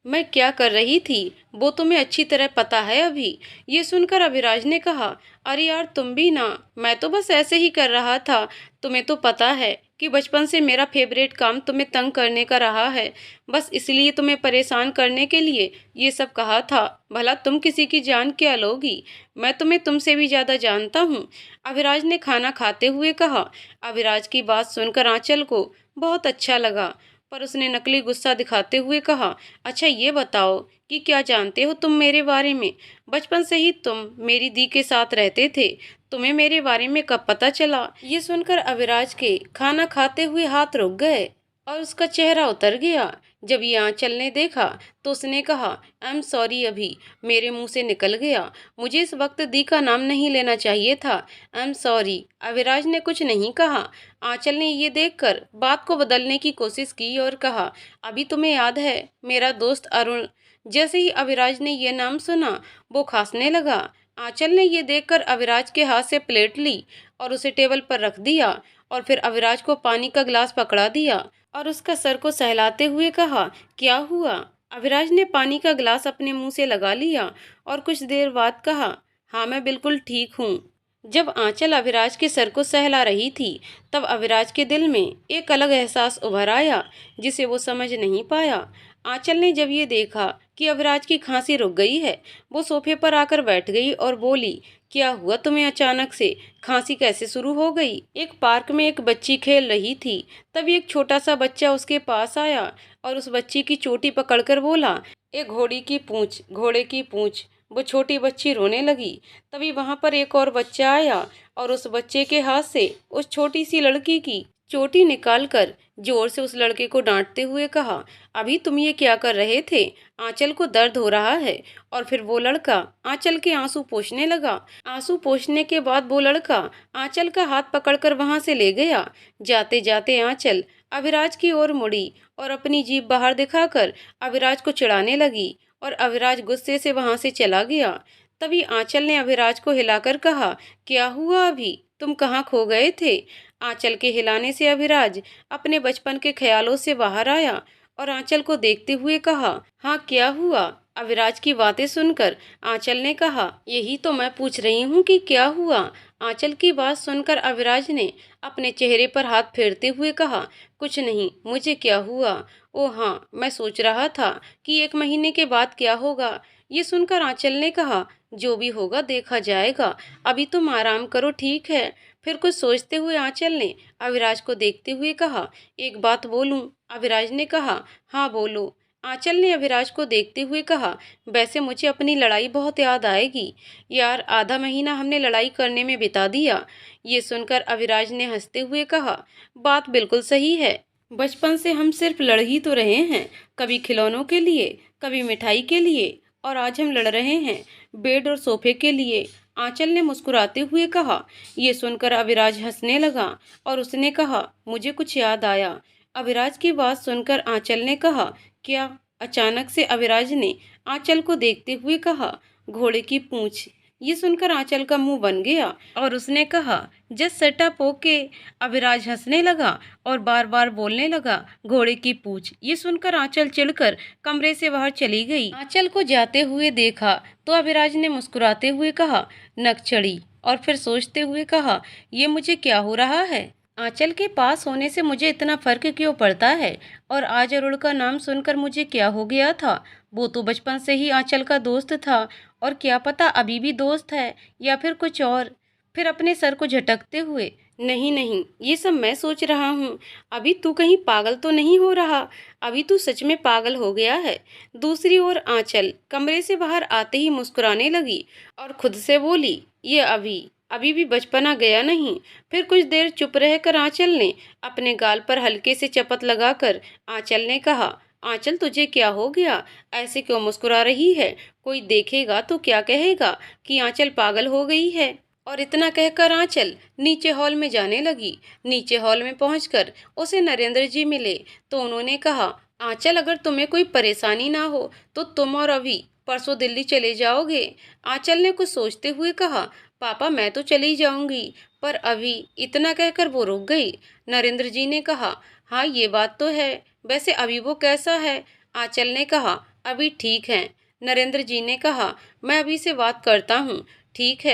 मैं क्या कर रही थी वो तुम्हें अच्छी तरह पता है अभी। ये सुनकर अविराज ने कहा, अरे यार, तुम भी ना, मैं तो बस ऐसे ही कर रहा था। तुम्हें तो पता है कि बचपन से मेरा फेवरेट काम तुम्हें तंग करने का रहा है, बस इसलिए तुम्हें परेशान करने के लिए ये सब कहा था। भला तुम किसी की जान क्या लोगी? मैं तुम्हें तुमसे भी ज़्यादा जानता हूँ, अविराज ने खाना खाते हुए कहा। अविराज की बात सुनकर आंचल को बहुत अच्छा लगा, पर उसने नकली गुस्सा दिखाते हुए कहा, अच्छा ये बताओ कि क्या जानते हो तुम मेरे बारे में? बचपन से ही तुम मेरी दी के साथ रहते थे, तुम्हें मेरे बारे में कब पता चला? ये सुनकर अविराज के खाना खाते हुए हाथ रुक गए और उसका चेहरा उतर गया। जब ये आंचल ने देखा तो उसने कहा, आई एम सॉरी, अभी मेरे मुंह से निकल गया, मुझे इस वक्त दी का नाम नहीं लेना चाहिए था, आई एम सॉरी। अविराज ने कुछ नहीं कहा। आंचल ने ये देखकर बात को बदलने की कोशिश की और कहा, अभी तुम्हें याद है मेरा दोस्त अरुण? जैसे ही अविराज ने ये नाम सुना वो खांसने लगा। आंचल ने ये देखकर अविराज के हाथ से प्लेट ली और उसे टेबल पर रख दिया और फिर अविराज को पानी का गिलास पकड़ा दिया और उसका सर को सहलाते हुए कहा, क्या हुआ? अविराज ने पानी का गिलास अपने मुंह से लगा लिया और कुछ देर बाद कहा, हाँ मैं बिल्कुल ठीक हूँ। जब आंचल अविराज के सर को सहला रही थी तब अविराज के दिल में एक अलग एहसास उभर आया जिसे वो समझ नहीं पाया। आंचल ने जब ये देखा कि अविराज की खांसी रुक गई है, वो सोफे पर आकर बैठ गई और बोली, क्या हुआ तुम्हें अचानक से? खांसी कैसे शुरू हो गई? एक पार्क में एक बच्ची खेल रही थी, तभी एक छोटा सा बच्चा उसके पास आया और उस बच्ची की चोटी पकड़कर बोला, एक घोड़ी की पूंछ, घोड़े की पूंछ। वो छोटी बच्ची रोने लगी। तभी वहां पर एक और बच्चा आया और उस बच्चे के हाथ से उस छोटी सी लड़की की चोटी निकालकर जोर से उस लड़के को डांटते हुए कहा, अभी तुम ये क्या कर रहे थे? आंचल को दर्द हो रहा है। और फिर वो लड़का आंचल के आंसू पोंछने लगा। आंसू पोंछने के बाद वो लड़का आंचल का हाथ पकड़कर वहां से ले गया। जाते जाते आंचल अविराज की ओर मुड़ी और अपनी जीभ बाहर दिखाकर अविराज को चिढ़ाने लगी और अविराज गुस्से से वहां से चला गया। तभी आंचल ने अभिराज को हिलाकर कहा, क्या हुआ अभी, तुम कहाँ खो गए थे? आंचल के हिलाने से अभिराज अपने बचपन के ख्यालों से बाहर आया और आंचल को देखते हुए कहा, हाँ क्या हुआ? अविराज की बातें सुनकर आंचल ने कहा, यही तो मैं पूछ रही हूँ कि क्या हुआ? आंचल की बात सुनकर अविराज ने अपने चेहरे पर हाथ फेरते हुए कहा, कुछ नहीं, मुझे क्या हुआ? ओ हाँ, मैं सोच रहा था कि 1 महीने के बाद क्या होगा। ये सुनकर आंचल ने कहा, जो भी होगा देखा जाएगा, अभी तुम आराम करो, ठीक है? फिर कुछ सोचते हुए आंचल ने अविराज को देखते हुए कहा, एक बात बोलूं? अविराज ने कहा, हाँ बोलो। आंचल ने अविराज को देखते हुए कहा, वैसे मुझे अपनी लड़ाई बहुत याद आएगी यार, आधा महीना हमने लड़ाई करने में बिता दिया। ये सुनकर अविराज ने हंसते हुए कहा, बात बिल्कुल सही है, बचपन से हम सिर्फ लड़ ही तो रहे हैं, कभी खिलौनों के लिए, कभी मिठाई के लिए, और आज हम लड़ रहे हैं बेड और सोफे के लिए। आंचल ने मुस्कुराते हुए कहा। ये सुनकर अविराज हंसने लगा और उसने कहा, मुझे कुछ याद आया। अविराज की बात सुनकर आंचल ने कहा, क्या? अचानक से अविराज ने आंचल को देखते हुए कहा, घोड़े की पूंछ। ये सुनकर आंचल का मुंह बन गया और उसने कहा, just set up okay. Aviraj हंसने लगा और बार बार बोलने लगा, घोड़े की पूंछ। ये सुनकर आंचल चिढ़कर कमरे से बाहर चली गई। आंचल को जाते हुए देखा तो अविराज ने मुस्कुराते हुए कहा, नक चढ़ी, और फिर सोचते हुए कहा, ये मुझे क्या हो रहा है? आंचल के पास होने से मुझे इतना फर्क क्यों पड़ता है? और आज अरुण का नाम सुनकर मुझे क्या हो गया था? वो तो बचपन से ही आंचल का दोस्त था, और क्या पता अभी भी दोस्त है या फिर कुछ और। फिर अपने सर को झटकते हुए, नहीं नहीं, ये सब मैं सोच रहा हूँ, अभी तू कहीं पागल तो नहीं हो रहा? अभी तू सच में पागल हो गया है। दूसरी ओर आंचल कमरे से बाहर आते ही मुस्कुराने लगी और खुद से बोली, ये अभी भी बचपना गया नहीं। फिर कुछ देर चुप रहकर आंचल ने अपने गाल पर हल्के से चपत लगाकर आंचल ने कहा, आंचल तुझे क्या हो गया? ऐसे क्यों मुस्कुरा रही है? कोई देखेगा तो क्या कहेगा कि आंचल पागल हो गई है? और इतना कहकर आंचल नीचे हॉल में जाने लगी। नीचे हॉल में पहुंचकर उसे नरेंद्र जी मिले तो उन्होंने कहा, आंचल अगर तुम्हें कोई परेशानी ना हो तो तुम और अभी परसों दिल्ली चले जाओगे। आंचल ने कुछ सोचते हुए कहा, पापा मैं तो चली जाऊंगी, पर अभी। इतना कहकर वो रुक गई। नरेंद्र जी ने कहा, हाँ ये बात तो है, वैसे अभी वो कैसा है? आंचल ने कहा, अभी ठीक है। नरेंद्र जी ने कहा, मैं अभी से बात करता हूँ। ठीक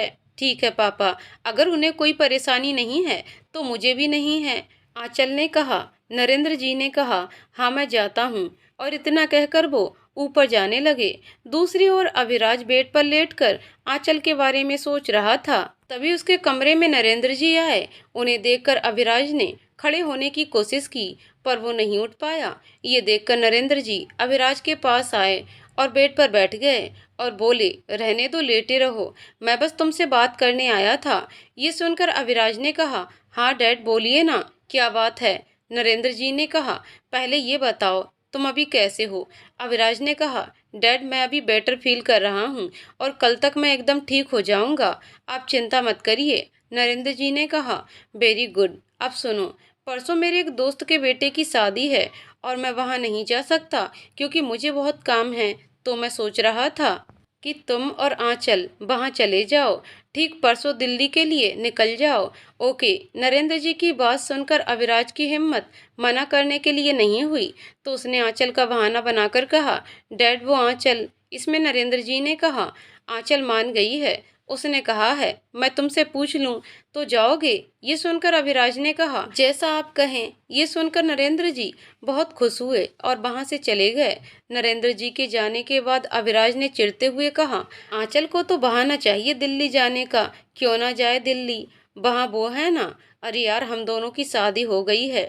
है पापा, अगर उन्हें कोई परेशानी नहीं है तो मुझे भी नहीं है। आंचल ने कहा। नरेंद्र जी ने कहा, हाँ मैं जाता हूँ, और इतना कहकर वो ऊपर जाने लगे। दूसरी ओर अभिराज बेड पर लेटकर आंचल के बारे में सोच रहा था। तभी उसके कमरे में नरेंद्र जी आए। उन्हें देखकर अभिराज ने खड़े होने की कोशिश की, पर वो नहीं उठ पाया। ये देखकर नरेंद्र जी अभिराज के पास आए और बेड पर बैठ गए और बोले, रहने दो, लेटे रहो, मैं बस तुमसे बात करने आया था। ये सुनकर अभिराज ने कहा, हाँ डैड बोलिए ना, क्या बात है? नरेंद्र जी ने कहा, पहले ये बताओ तुम अभी कैसे हो? अविराज ने कहा, डैड मैं अभी बेटर फील कर रहा हूँ और कल तक मैं एकदम ठीक हो जाऊँगा, आप चिंता मत करिए। नरेंद्र जी ने कहा, वेरी गुड। अब सुनो, परसों मेरे एक दोस्त के बेटे की शादी है और मैं वहाँ नहीं जा सकता क्योंकि मुझे बहुत काम है। तो मैं सोच रहा था कि तुम और आंचल वहाँ चले जाओ, ठीक परसों दिल्ली के लिए निकल जाओ। ओके। नरेंद्र जी की बात सुनकर अविराज की हिम्मत मना करने के लिए नहीं हुई, तो उसने आंचल का बहाना बनाकर कहा, डैड वो आंचल। इसमें नरेंद्र जी ने कहा, आंचल मान गई है, उसने कहा है मैं तुमसे पूछ लूं तो जाओगे? ये सुनकर अभिराज ने कहा, जैसा आप कहें। ये सुनकर नरेंद्र जी बहुत खुश हुए और वहां से चले गए। नरेंद्र जी के जाने के बाद अभिराज ने चिढ़ते हुए कहा, आंचल को तो बहाना चाहिए दिल्ली जाने का, क्यों ना जाए दिल्ली, वहाँ वो है ना। अरे यार हम दोनों की शादी हो गई है,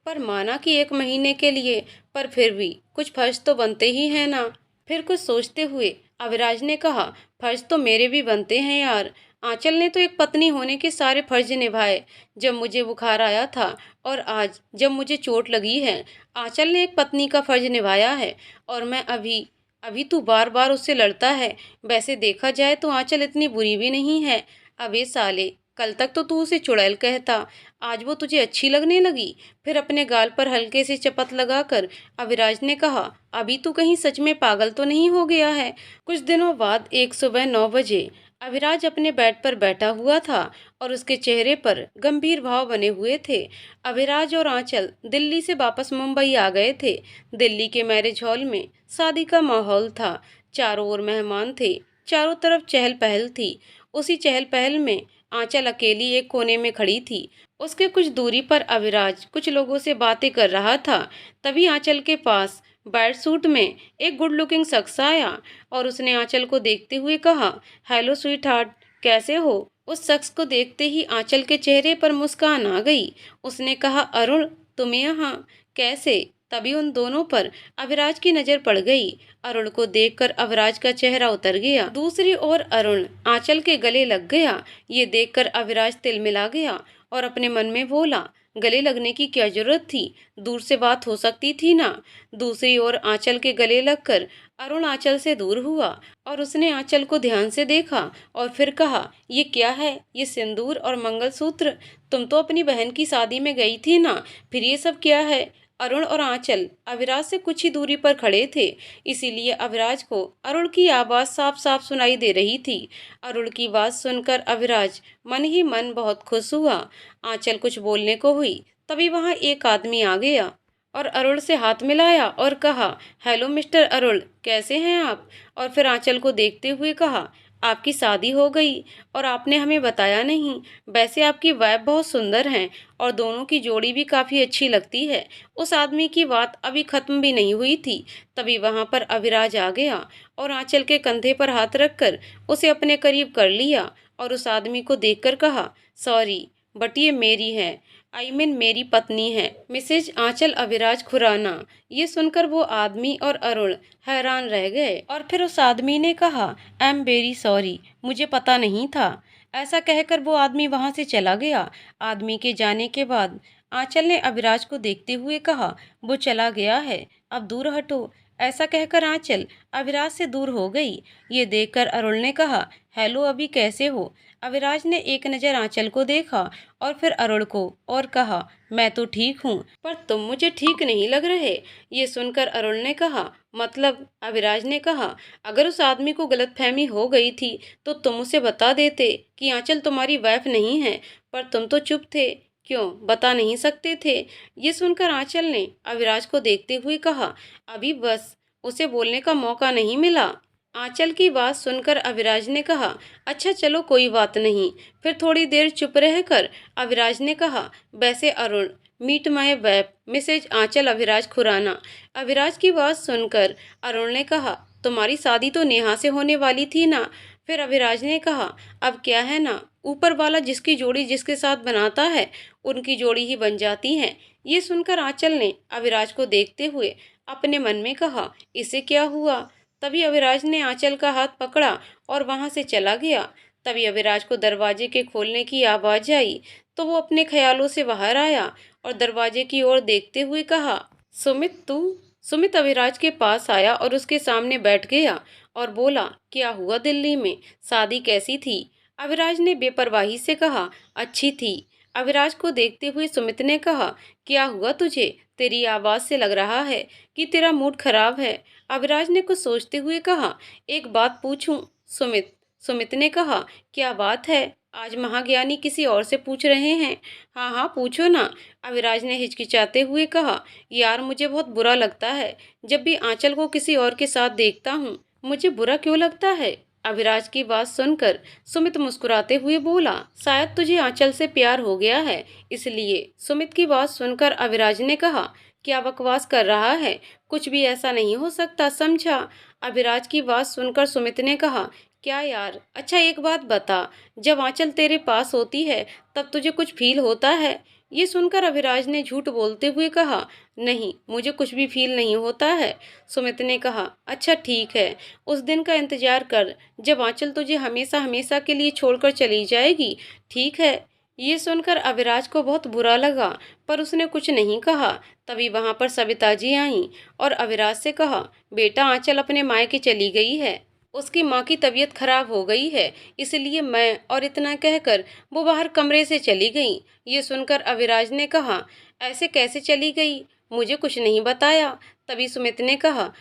पर माना कि 1 महीने के लिए, पर फिर भी कुछ फर्ज तो बनते ही है ना। फिर कुछ सोचते हुए अविराज ने कहा, फर्ज तो मेरे भी बनते हैं यार। आंचल ने तो एक पत्नी होने के सारे फर्ज निभाए, जब मुझे बुखार आया था और आज जब मुझे चोट लगी है। आंचल ने एक पत्नी का फर्ज निभाया है और मैं अभी अभी तू बार बार उससे लड़ता है। वैसे देखा जाए तो आंचल इतनी बुरी भी नहीं है। अबे साले, कल तक तो तू उसे चुड़ैल कहता, आज वो तुझे अच्छी लगने लगी। फिर अपने गाल पर हल्के से चपत लगाकर अविराज ने कहा, अभी तू कहीं सच में पागल तो नहीं हो गया है। कुछ दिनों बाद एक सुबह 9 बजे अविराज अपने बेड पर बैठा हुआ था और उसके चेहरे पर गंभीर भाव बने हुए थे। अविराज और आंचल दिल्ली से वापस मुंबई आ गए थे। दिल्ली के मैरिज हॉल में शादी का माहौल था। चारों ओर मेहमान थे, चारों तरफ चहल पहल थी। उसी चहल पहल में आंचल अकेली एक कोने में खड़ी थी। उसके कुछ दूरी पर अविराज कुछ लोगों से बातें कर रहा था। तभी आंचल के पास बैट सूट में एक गुड लुकिंग शख्स आया और उसने आंचल को देखते हुए कहा, हेलो स्वीट हार्ट, कैसे हो? उस शख्स को देखते ही आंचल के चेहरे पर मुस्कान आ गई। उसने कहा, अरुण, तुम यहाँ कैसे? तभी उन दोनों पर अविराज की नजर पड़ गई। अरुण को देखकर अविराज का चेहरा उतर गया। दूसरी ओर अरुण आंचल के गले लग गया। ये देखकर अविराज तिलमिला गया और अपने मन में बोला, गले लगने की क्या जरूरत थी, दूर से बात हो सकती थी ना। दूसरी ओर आंचल के गले लगकर अरुण आंचल से दूर हुआ और उसने आंचल को ध्यान से देखा और फिर कहा, ये क्या है? ये सिंदूर और मंगलसूत्र? तुम तो अपनी बहन की शादी में गई थी ना, फिर ये सब क्या है? अरुण और आंचल अविराज से कुछ ही दूरी पर खड़े थे, इसीलिए अविराज को अरुण की आवाज़ साफ साफ सुनाई दे रही थी। अरुण की बात सुनकर अविराज मन ही मन बहुत खुश हुआ। आंचल कुछ बोलने को हुई, तभी वहां एक आदमी आ गया और अरुण से हाथ मिलाया और कहा, हेलो मिस्टर अरुण, कैसे हैं आप? और फिर आंचल को देखते हुए कहा, आपकी शादी हो गई और आपने हमें बताया नहीं। वैसे आपकी वाइफ बहुत सुंदर हैं और दोनों की जोड़ी भी काफ़ी अच्छी लगती है। उस आदमी की बात अभी ख़त्म भी नहीं हुई थी, तभी वहाँ पर अविराज आ गया और आंचल के कंधे पर हाथ रखकर उसे अपने करीब कर लिया और उस आदमी को देखकर कहा, सॉरी बट ये मेरी है, मेरी पत्नी है, मिसेज आंचल अविराज खुराना। ये सुनकर वो आदमी और अरुण हैरान रह गए और फिर उस आदमी ने कहा, आई एम वेरी सॉरी, मुझे पता नहीं था। ऐसा कहकर वो आदमी वहां से चला गया। आदमी के जाने के बाद आंचल ने अविराज को देखते हुए कहा, वो चला गया है, अब दूर हटो। ऐसा कहकर आंचल अविराज से दूर हो गई। ये देखकर अरुण ने कहा, हेलो, अभी कैसे हो? अविराज ने एक नज़र आंचल को देखा और फिर अरुण को और कहा, मैं तो ठीक हूँ, पर तुम मुझे ठीक नहीं लग रहे। ये सुनकर अरुण ने कहा, मतलब? अविराज ने कहा, अगर उस आदमी को गलतफहमी हो गई थी तो तुम उसे बता देते कि आंचल तुम्हारी वाइफ नहीं है, पर तुम तो चुप थे, क्यों बता नहीं सकते थे? ये सुनकर आंचल ने अविराज को देखते हुए कहा, अभी बस उसे बोलने का मौका नहीं मिला। आंचल की बात सुनकर अविराज ने कहा, अच्छा चलो कोई बात नहीं। फिर थोड़ी देर चुप रहकर अविराज ने कहा, वैसे Arun, meet my wife Mrs Aanchal Aviraj Khurana. Aviraj की बात सुनकर अरुण ने कहा, तुम्हारी शादी तो नेहा से होने वाली थी ना? फिर अविराज ने कहा, अब क्या है ना, ऊपर वाला जिसकी जोड़ी जिसके साथ बनाता है उनकी जोड़ी ही बन जाती है। ये सुनकर आंचल ने अविराज को देखते हुए अपने मन में कहा, इसे क्या हुआ? तभी अविराज ने आंचल का हाथ पकड़ा और वहां से चला गया। तभी अविराज को दरवाजे के खोलने की आवाज आई तो वो अपने ख्यालों से बाहर आया और दरवाजे की ओर देखते हुए कहा, सुमित तू? सुमित अविराज के पास आया और उसके सामने बैठ गया और बोला, क्या हुआ, दिल्ली में शादी कैसी थी? अविराज ने बेपरवाही से कहा, अच्छी थी। अविराज को देखते हुए सुमित ने कहा, क्या हुआ तुझे? तेरी आवाज से लग रहा है कि तेरा मूड खराब है। अविराज ने कुछ सोचते हुए कहा, एक बात पूछूं सुमित? सुमित ने कहा, क्या बात है? आज महाज्ञानी किसी और से पूछ रहे हैं? हाँ हाँ पूछो ना। अविराज ने हिचकिचाते हुए कहा, यार मुझे बहुत बुरा लगता है जब भी आंचल को किसी और के साथ देखता हूँ। मुझे बुरा क्यों लगता है? अविराज की बात सुनकर सुमित मुस्कुराते हुए बोला, शायद तुझे आंचल से प्यार हो गया है इसलिए। सुमित की बात सुनकर अविराज ने कहा, क्या बकवास कर रहा है, कुछ भी ऐसा नहीं हो सकता, समझा? अविराज की बात सुनकर सुमित ने कहा, क्या यार, अच्छा एक बात बता, जब आंचल तेरे पास होती है तब तुझे कुछ फील होता है? ये सुनकर अविराज ने झूठ बोलते हुए कहा, नहीं, मुझे कुछ भी फील नहीं होता है। सुमित ने कहा, अच्छा ठीक है, उस दिन का इंतजार कर जब आंचल तुझे हमेशा हमेशा के लिए छोड़कर चली जाएगी, ठीक है? ये सुनकर अविराज को बहुत बुरा लगा पर उसने कुछ नहीं कहा। तभी वहां पर सविता जी आईं और अविराज से कहा, बेटा आंचल अपने मायके चली गई है। उसकी माँ की तबीयत खराब हो गई है, इसलिए मैं, और इतना कहकर वो बाहर कमरे से चली गई। ये सुनकर अविराज ने कहा, ऐसे कैसे चली गई, मुझे कुछ नहीं बताया। तभी सुमित ने कहा,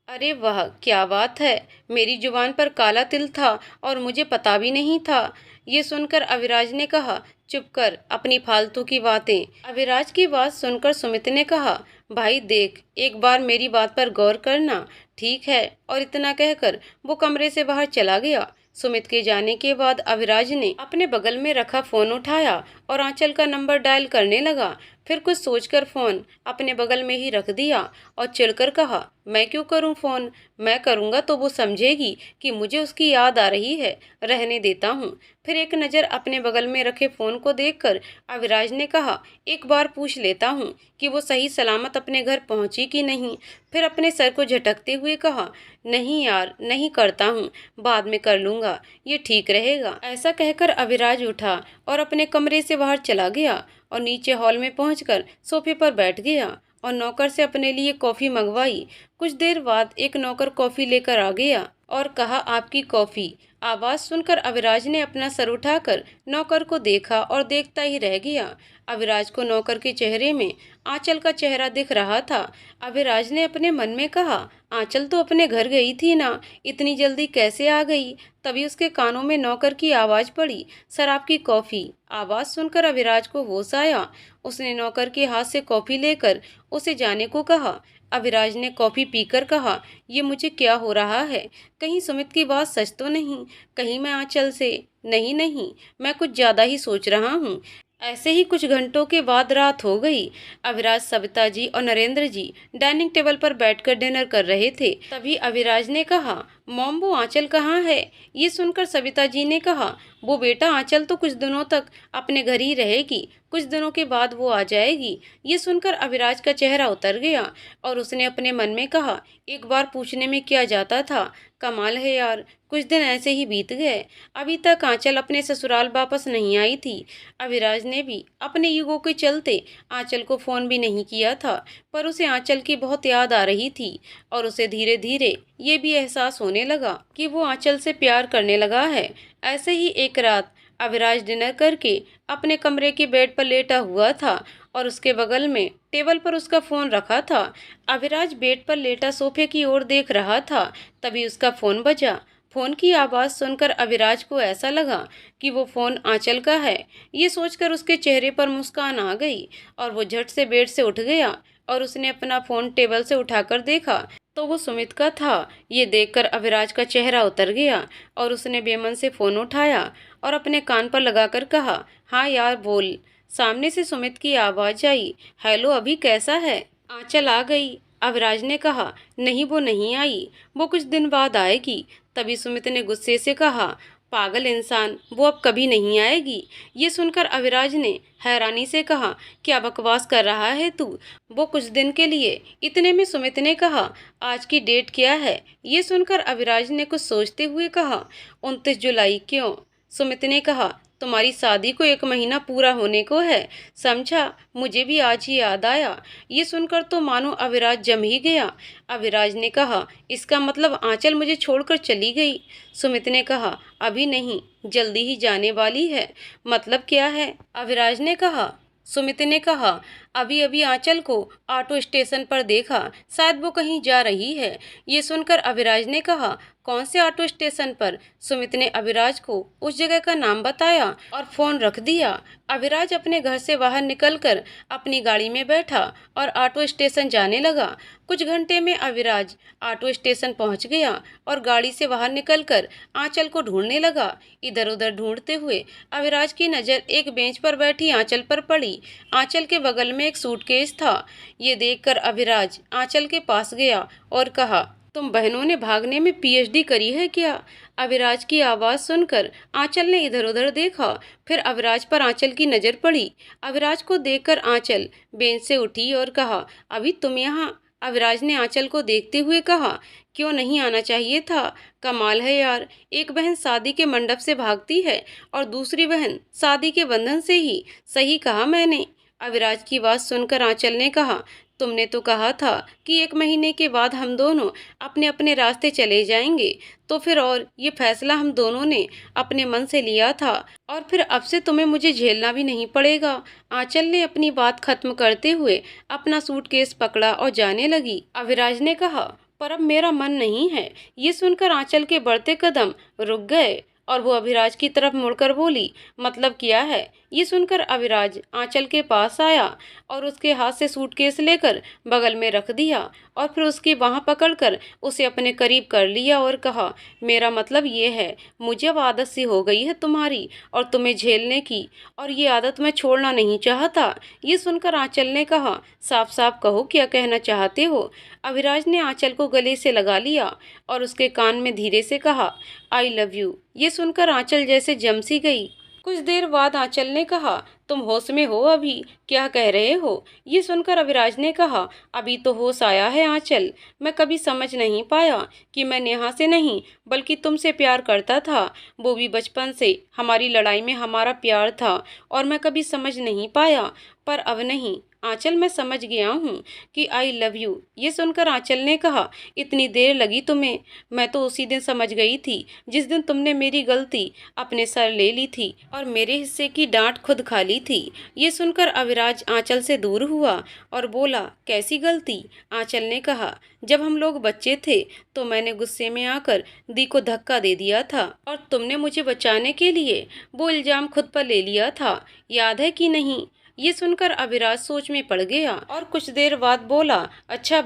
अरे वाह, क्या बात है, मेरी जुबान पर काला तिल था और मुझे पता भी नहीं था। ये सुनकर अविराज ने कहा, चुप कर, अपनी फालतू की बातें। अविराज की बात सुनकर सुमित ने कहा, भाई देख, एक बार मेरी बात पर गौर करना, ठीक है। और इतना कहकर वो कमरे से बाहर चला गया। सुमित के जाने के बाद अविराज ने अपने बगल में रखा फोन उठाया और आंचल का नंबर डायल करने लगा। फिर कुछ सोचकर फोन अपने बगल में ही रख दिया और चिढ़कर कहा, मैं क्यों करूं फोन, मैं करूंगा तो वो समझेगी कि मुझे उसकी याद आ रही है, रहने देता हूं। फिर एक नज़र अपने बगल में रखे फोन को देखकर अविराज ने कहा, एक बार पूछ लेता हूं कि वो सही सलामत अपने घर पहुंची कि नहीं। फिर अपने सर को झटकते हुए कहा, नहीं यार, नहीं करता हूँ, बाद में कर लूँगा, ये ठीक रहेगा। ऐसा कहकर अविराज उठा और अपने कमरे से बाहर चला गया और नीचे हॉल में पहुंचकर सोफे पर बैठ गया और नौकर से अपने लिए कॉफ़ी मंगवाई। कुछ देर बाद एक नौकर कॉफ़ी लेकर आ गया और कहा, आपकी कॉफ़ी। आवाज़ सुनकर अविराज ने अपना सर उठाकर नौकर को देखा और देखता ही रह गया। अविराज को नौकर के चेहरे में आंचल का चेहरा दिख रहा था। अविराज ने अपने मन में कहा, आंचल तो अपने घर गई थी ना, इतनी जल्दी कैसे आ गई। तभी उसके कानों में नौकर की आवाज़ पड़ी, सर आपकी कॉफ़ी। आवाज़ सुनकर अविराज को होश आया। उसने नौकर के हाथ से कॉफ़ी लेकर उसे जाने को कहा। अविराज ने कॉफ़ी पीकर कहा, ये मुझे क्या हो रहा है, कहीं सुमित की बात सच तो नहीं, कहीं मैं आंचल से, नहीं नहीं, मैं कुछ ज़्यादा ही सोच रहा हूँ। ऐसे ही कुछ घंटों के बाद रात हो गई। अविराज, सविता जी और नरेंद्र जी डाइनिंग टेबल पर बैठकर डिनर कर रहे थे। तभी अविराज ने कहा, मॉम वो आंचल कहाँ है। ये सुनकर सविता जी ने कहा, वो बेटा आंचल तो कुछ दिनों तक अपने घर ही रहेगी, कुछ दिनों के बाद वो आ जाएगी। ये सुनकर अविराज का चेहरा उतर गया और उसने अपने मन में कहा, एक बार पूछने में क्या जाता था, कमाल है यार, कुछ दिन ऐसे ही बीत गए, अभी तक आंचल अपने ससुराल वापस नहीं आई थी। अविराज ने भी अपने ईगो के चलते आंचल को फ़ोन भी नहीं किया था, पर उसे आंचल की बहुत याद आ रही थी और उसे धीरे धीरे ये भी एहसास होने लगा कि वो आंचल से प्यार करने लगा है। ऐसे ही एक रात अविराज डिनर करके अपने कमरे के बेड पर लेटा हुआ था और उसके बगल में टेबल पर उसका फ़ोन रखा था। अविराज बेड पर लेटा सोफे की ओर देख रहा था। तभी उसका फ़ोन बजा। फ़ोन की आवाज़ सुनकर अविराज को ऐसा लगा कि वो फ़ोन आंचल का है। ये सोचकर उसके चेहरे पर मुस्कान आ गई और वो झट से बेड से उठ गया और उसने अपना फ़ोन टेबल से उठाकर देखा तो वो सुमित का था। ये देखकर अविराज का चेहरा उतर गया और उसने बेमन से फ़ोन उठाया और अपने कान पर लगाकर कहा, हाँ यार बोल। सामने से सुमित की आवाज़ आई, हेलो, अभी कैसा है। आंचल आ गई। अविराज ने कहा, नहीं वो नहीं आई, वो कुछ दिन बाद आएगी। तभी सुमित ने गुस्से से कहा, पागल इंसान, वो अब कभी नहीं आएगी। ये सुनकर अविराज ने हैरानी से कहा, क्या बकवास कर रहा है तू, वो कुछ दिन के लिए। इतने में सुमित ने कहा, आज की डेट क्या है। ये सुनकर अविराज ने कुछ सोचते हुए कहा, 29 जुलाई। क्यों। सुमित ने कहा, तुम्हारी शादी को 1 महीना पूरा होने को है, समझा, मुझे भी आज ही याद आया। ये सुनकर तो मानो अविराज जम ही गया। अविराज ने कहा, इसका मतलब आंचल मुझे छोड़कर चली गई। सुमित ने कहा, अभी नहीं, जल्दी ही जाने वाली है। मतलब क्या है। अविराज ने कहा। सुमित ने कहा, अभी अभी आंचल को ऑटो स्टेशन पर देखा, शायद वो कहीं जा रही है। ये सुनकर अविराज ने कहा, कौन से ऑटो स्टेशन पर। सुमित ने अविराज को उस जगह का नाम बताया और फ़ोन रख दिया। अविराज अपने घर से बाहर निकलकर अपनी गाड़ी में बैठा और ऑटो स्टेशन जाने लगा। कुछ घंटे में अविराज ऑटो स्टेशन पहुंच गया और गाड़ी से बाहर निकलकर आंचल को ढूंढने लगा। इधर उधर ढूंढते हुए अविराज की नज़र एक बेंच पर बैठी आंचल पर पड़ी। आंचल के बगल में एक सूटकेस था। ये देखकर अविराज आंचल के पास गया और कहा, तुम बहनों ने भागने में पीएचडी करी है क्या। अविराज की आवाज़ सुनकर आंचल ने इधर उधर देखा। फिर अविराज पर आंचल की नज़र पड़ी। अविराज को देखकर आंचल बेंच से उठी और कहा, अभी तुम यहाँ। अविराज ने आंचल को देखते हुए कहा, क्यों नहीं आना चाहिए था। कमाल है यार, एक बहन शादी के मंडप से भागती है और दूसरी बहन शादी के बंधन से ही। सही कहा मैंने। अविराज की बात सुनकर आंचल ने कहा, तुमने तो कहा था कि 1 महीने के बाद हम दोनों अपने अपने रास्ते चले जाएंगे, तो फिर और ये फैसला हम दोनों ने अपने मन से लिया था और फिर अब से तुम्हें मुझे झेलना भी नहीं पड़ेगा। आंचल ने अपनी बात खत्म करते हुए अपना सूटकेस पकड़ा और जाने लगी। अविराज ने कहा, पर अब मेरा मन नहीं है। ये सुनकर आंचल के बढ़ते कदम रुक गए और वो अभिराज की तरफ मुड़कर बोली, मतलब क्या है? ये सुनकर अविराज आंचल के पास आया और उसके हाथ से सूटकेस लेकर बगल में रख दिया और फिर उसकी बाह पकड़कर उसे अपने करीब कर लिया और कहा, मेरा मतलब ये है, मुझे अब आदत सी हो गई है तुम्हारी और तुम्हें झेलने की, और ये आदत मैं छोड़ना नहीं चाहता। ये सुनकर आंचल ने कहा, साफ साफ कहो क्या कहना चाहते हो? अविराज ने आंचल को गले से लगा लिया और उसके कान में धीरे से कहा, आई लव यू। ये सुनकर आंचल जैसे जम सी गई। कुछ देर बाद आंचल ने कहा, तुम होश में हो अभी? क्या कह रहे हो? ये सुनकर अविराज ने कहा, अभी तो होश आया है आंचल। मैं कभी समझ नहीं पाया कि मैं नेहा से नहीं बल्कि तुमसे प्यार करता था। वो भी बचपन से। हमारी लड़ाई में हमारा प्यार था और मैं कभी समझ नहीं पाया, पर अब नहीं आंचल, मैं समझ गया हूँ कि आई लव यू। ये सुनकर आंचल ने कहा, इतनी देर लगी तुम्हें? मैं तो उसी दिन समझ गई थी जिस दिन तुमने मेरी गलती अपने सर ले ली थी और मेरे हिस्से की डांट खुद खा ली थी। ये सुनकर अविराज आंचल से दूर हुआ और बोला, कैसी गलती? आंचल ने कहा, जब हम लोग बच्चे थे तो मैंने गुस्से में आकर दी को धक्का दे दिया था और तुमने मुझे बचाने के लिए वो इल्जाम खुद पर ले लिया था, याद है कि नहीं? ये सुनकर अविराज सोच में पड़ गया और कुछ देर बाद बोला, अच्छा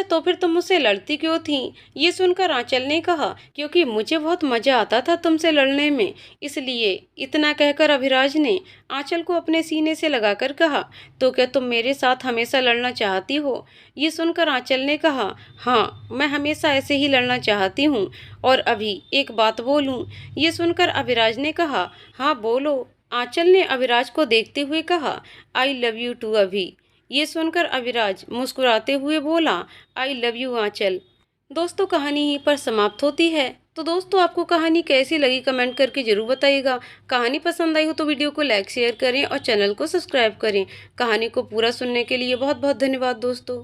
तो फिर तुम मुझसे लड़ती क्यों थी? ये सुनकर आंचल ने कहा, क्योंकि मुझे बहुत मजा आता था तुमसे लड़ने में, इसलिए। इतना कहकर अविराज ने आंचल को अपने सीने से लगाकर कहा, तो क्या तुम मेरे साथ हमेशा लड़ना चाहती हो? ये सुनकर आंचल ने कहा, हाँ, मैं हमेशा ऐसे ही लड़ना चाहती हूँ। और अभी एक बात बोलूँ? ये सुनकर अविराज ने कहा, हाँ बोलो। आंचल ने अविराज को देखते हुए कहा, आई लव यू टू अभी। ये सुनकर अविराज मुस्कुराते हुए बोला, आई लव यू आंचल। दोस्तों, कहानी यहीं पर समाप्त होती है। तो दोस्तों, आपको कहानी कैसी लगी कमेंट करके जरूर बताइएगा। कहानी पसंद आई हो तो वीडियो को लाइक शेयर करें और चैनल को सब्सक्राइब करें। कहानी को पूरा सुनने के लिए बहुत बहुत धन्यवाद दोस्तों।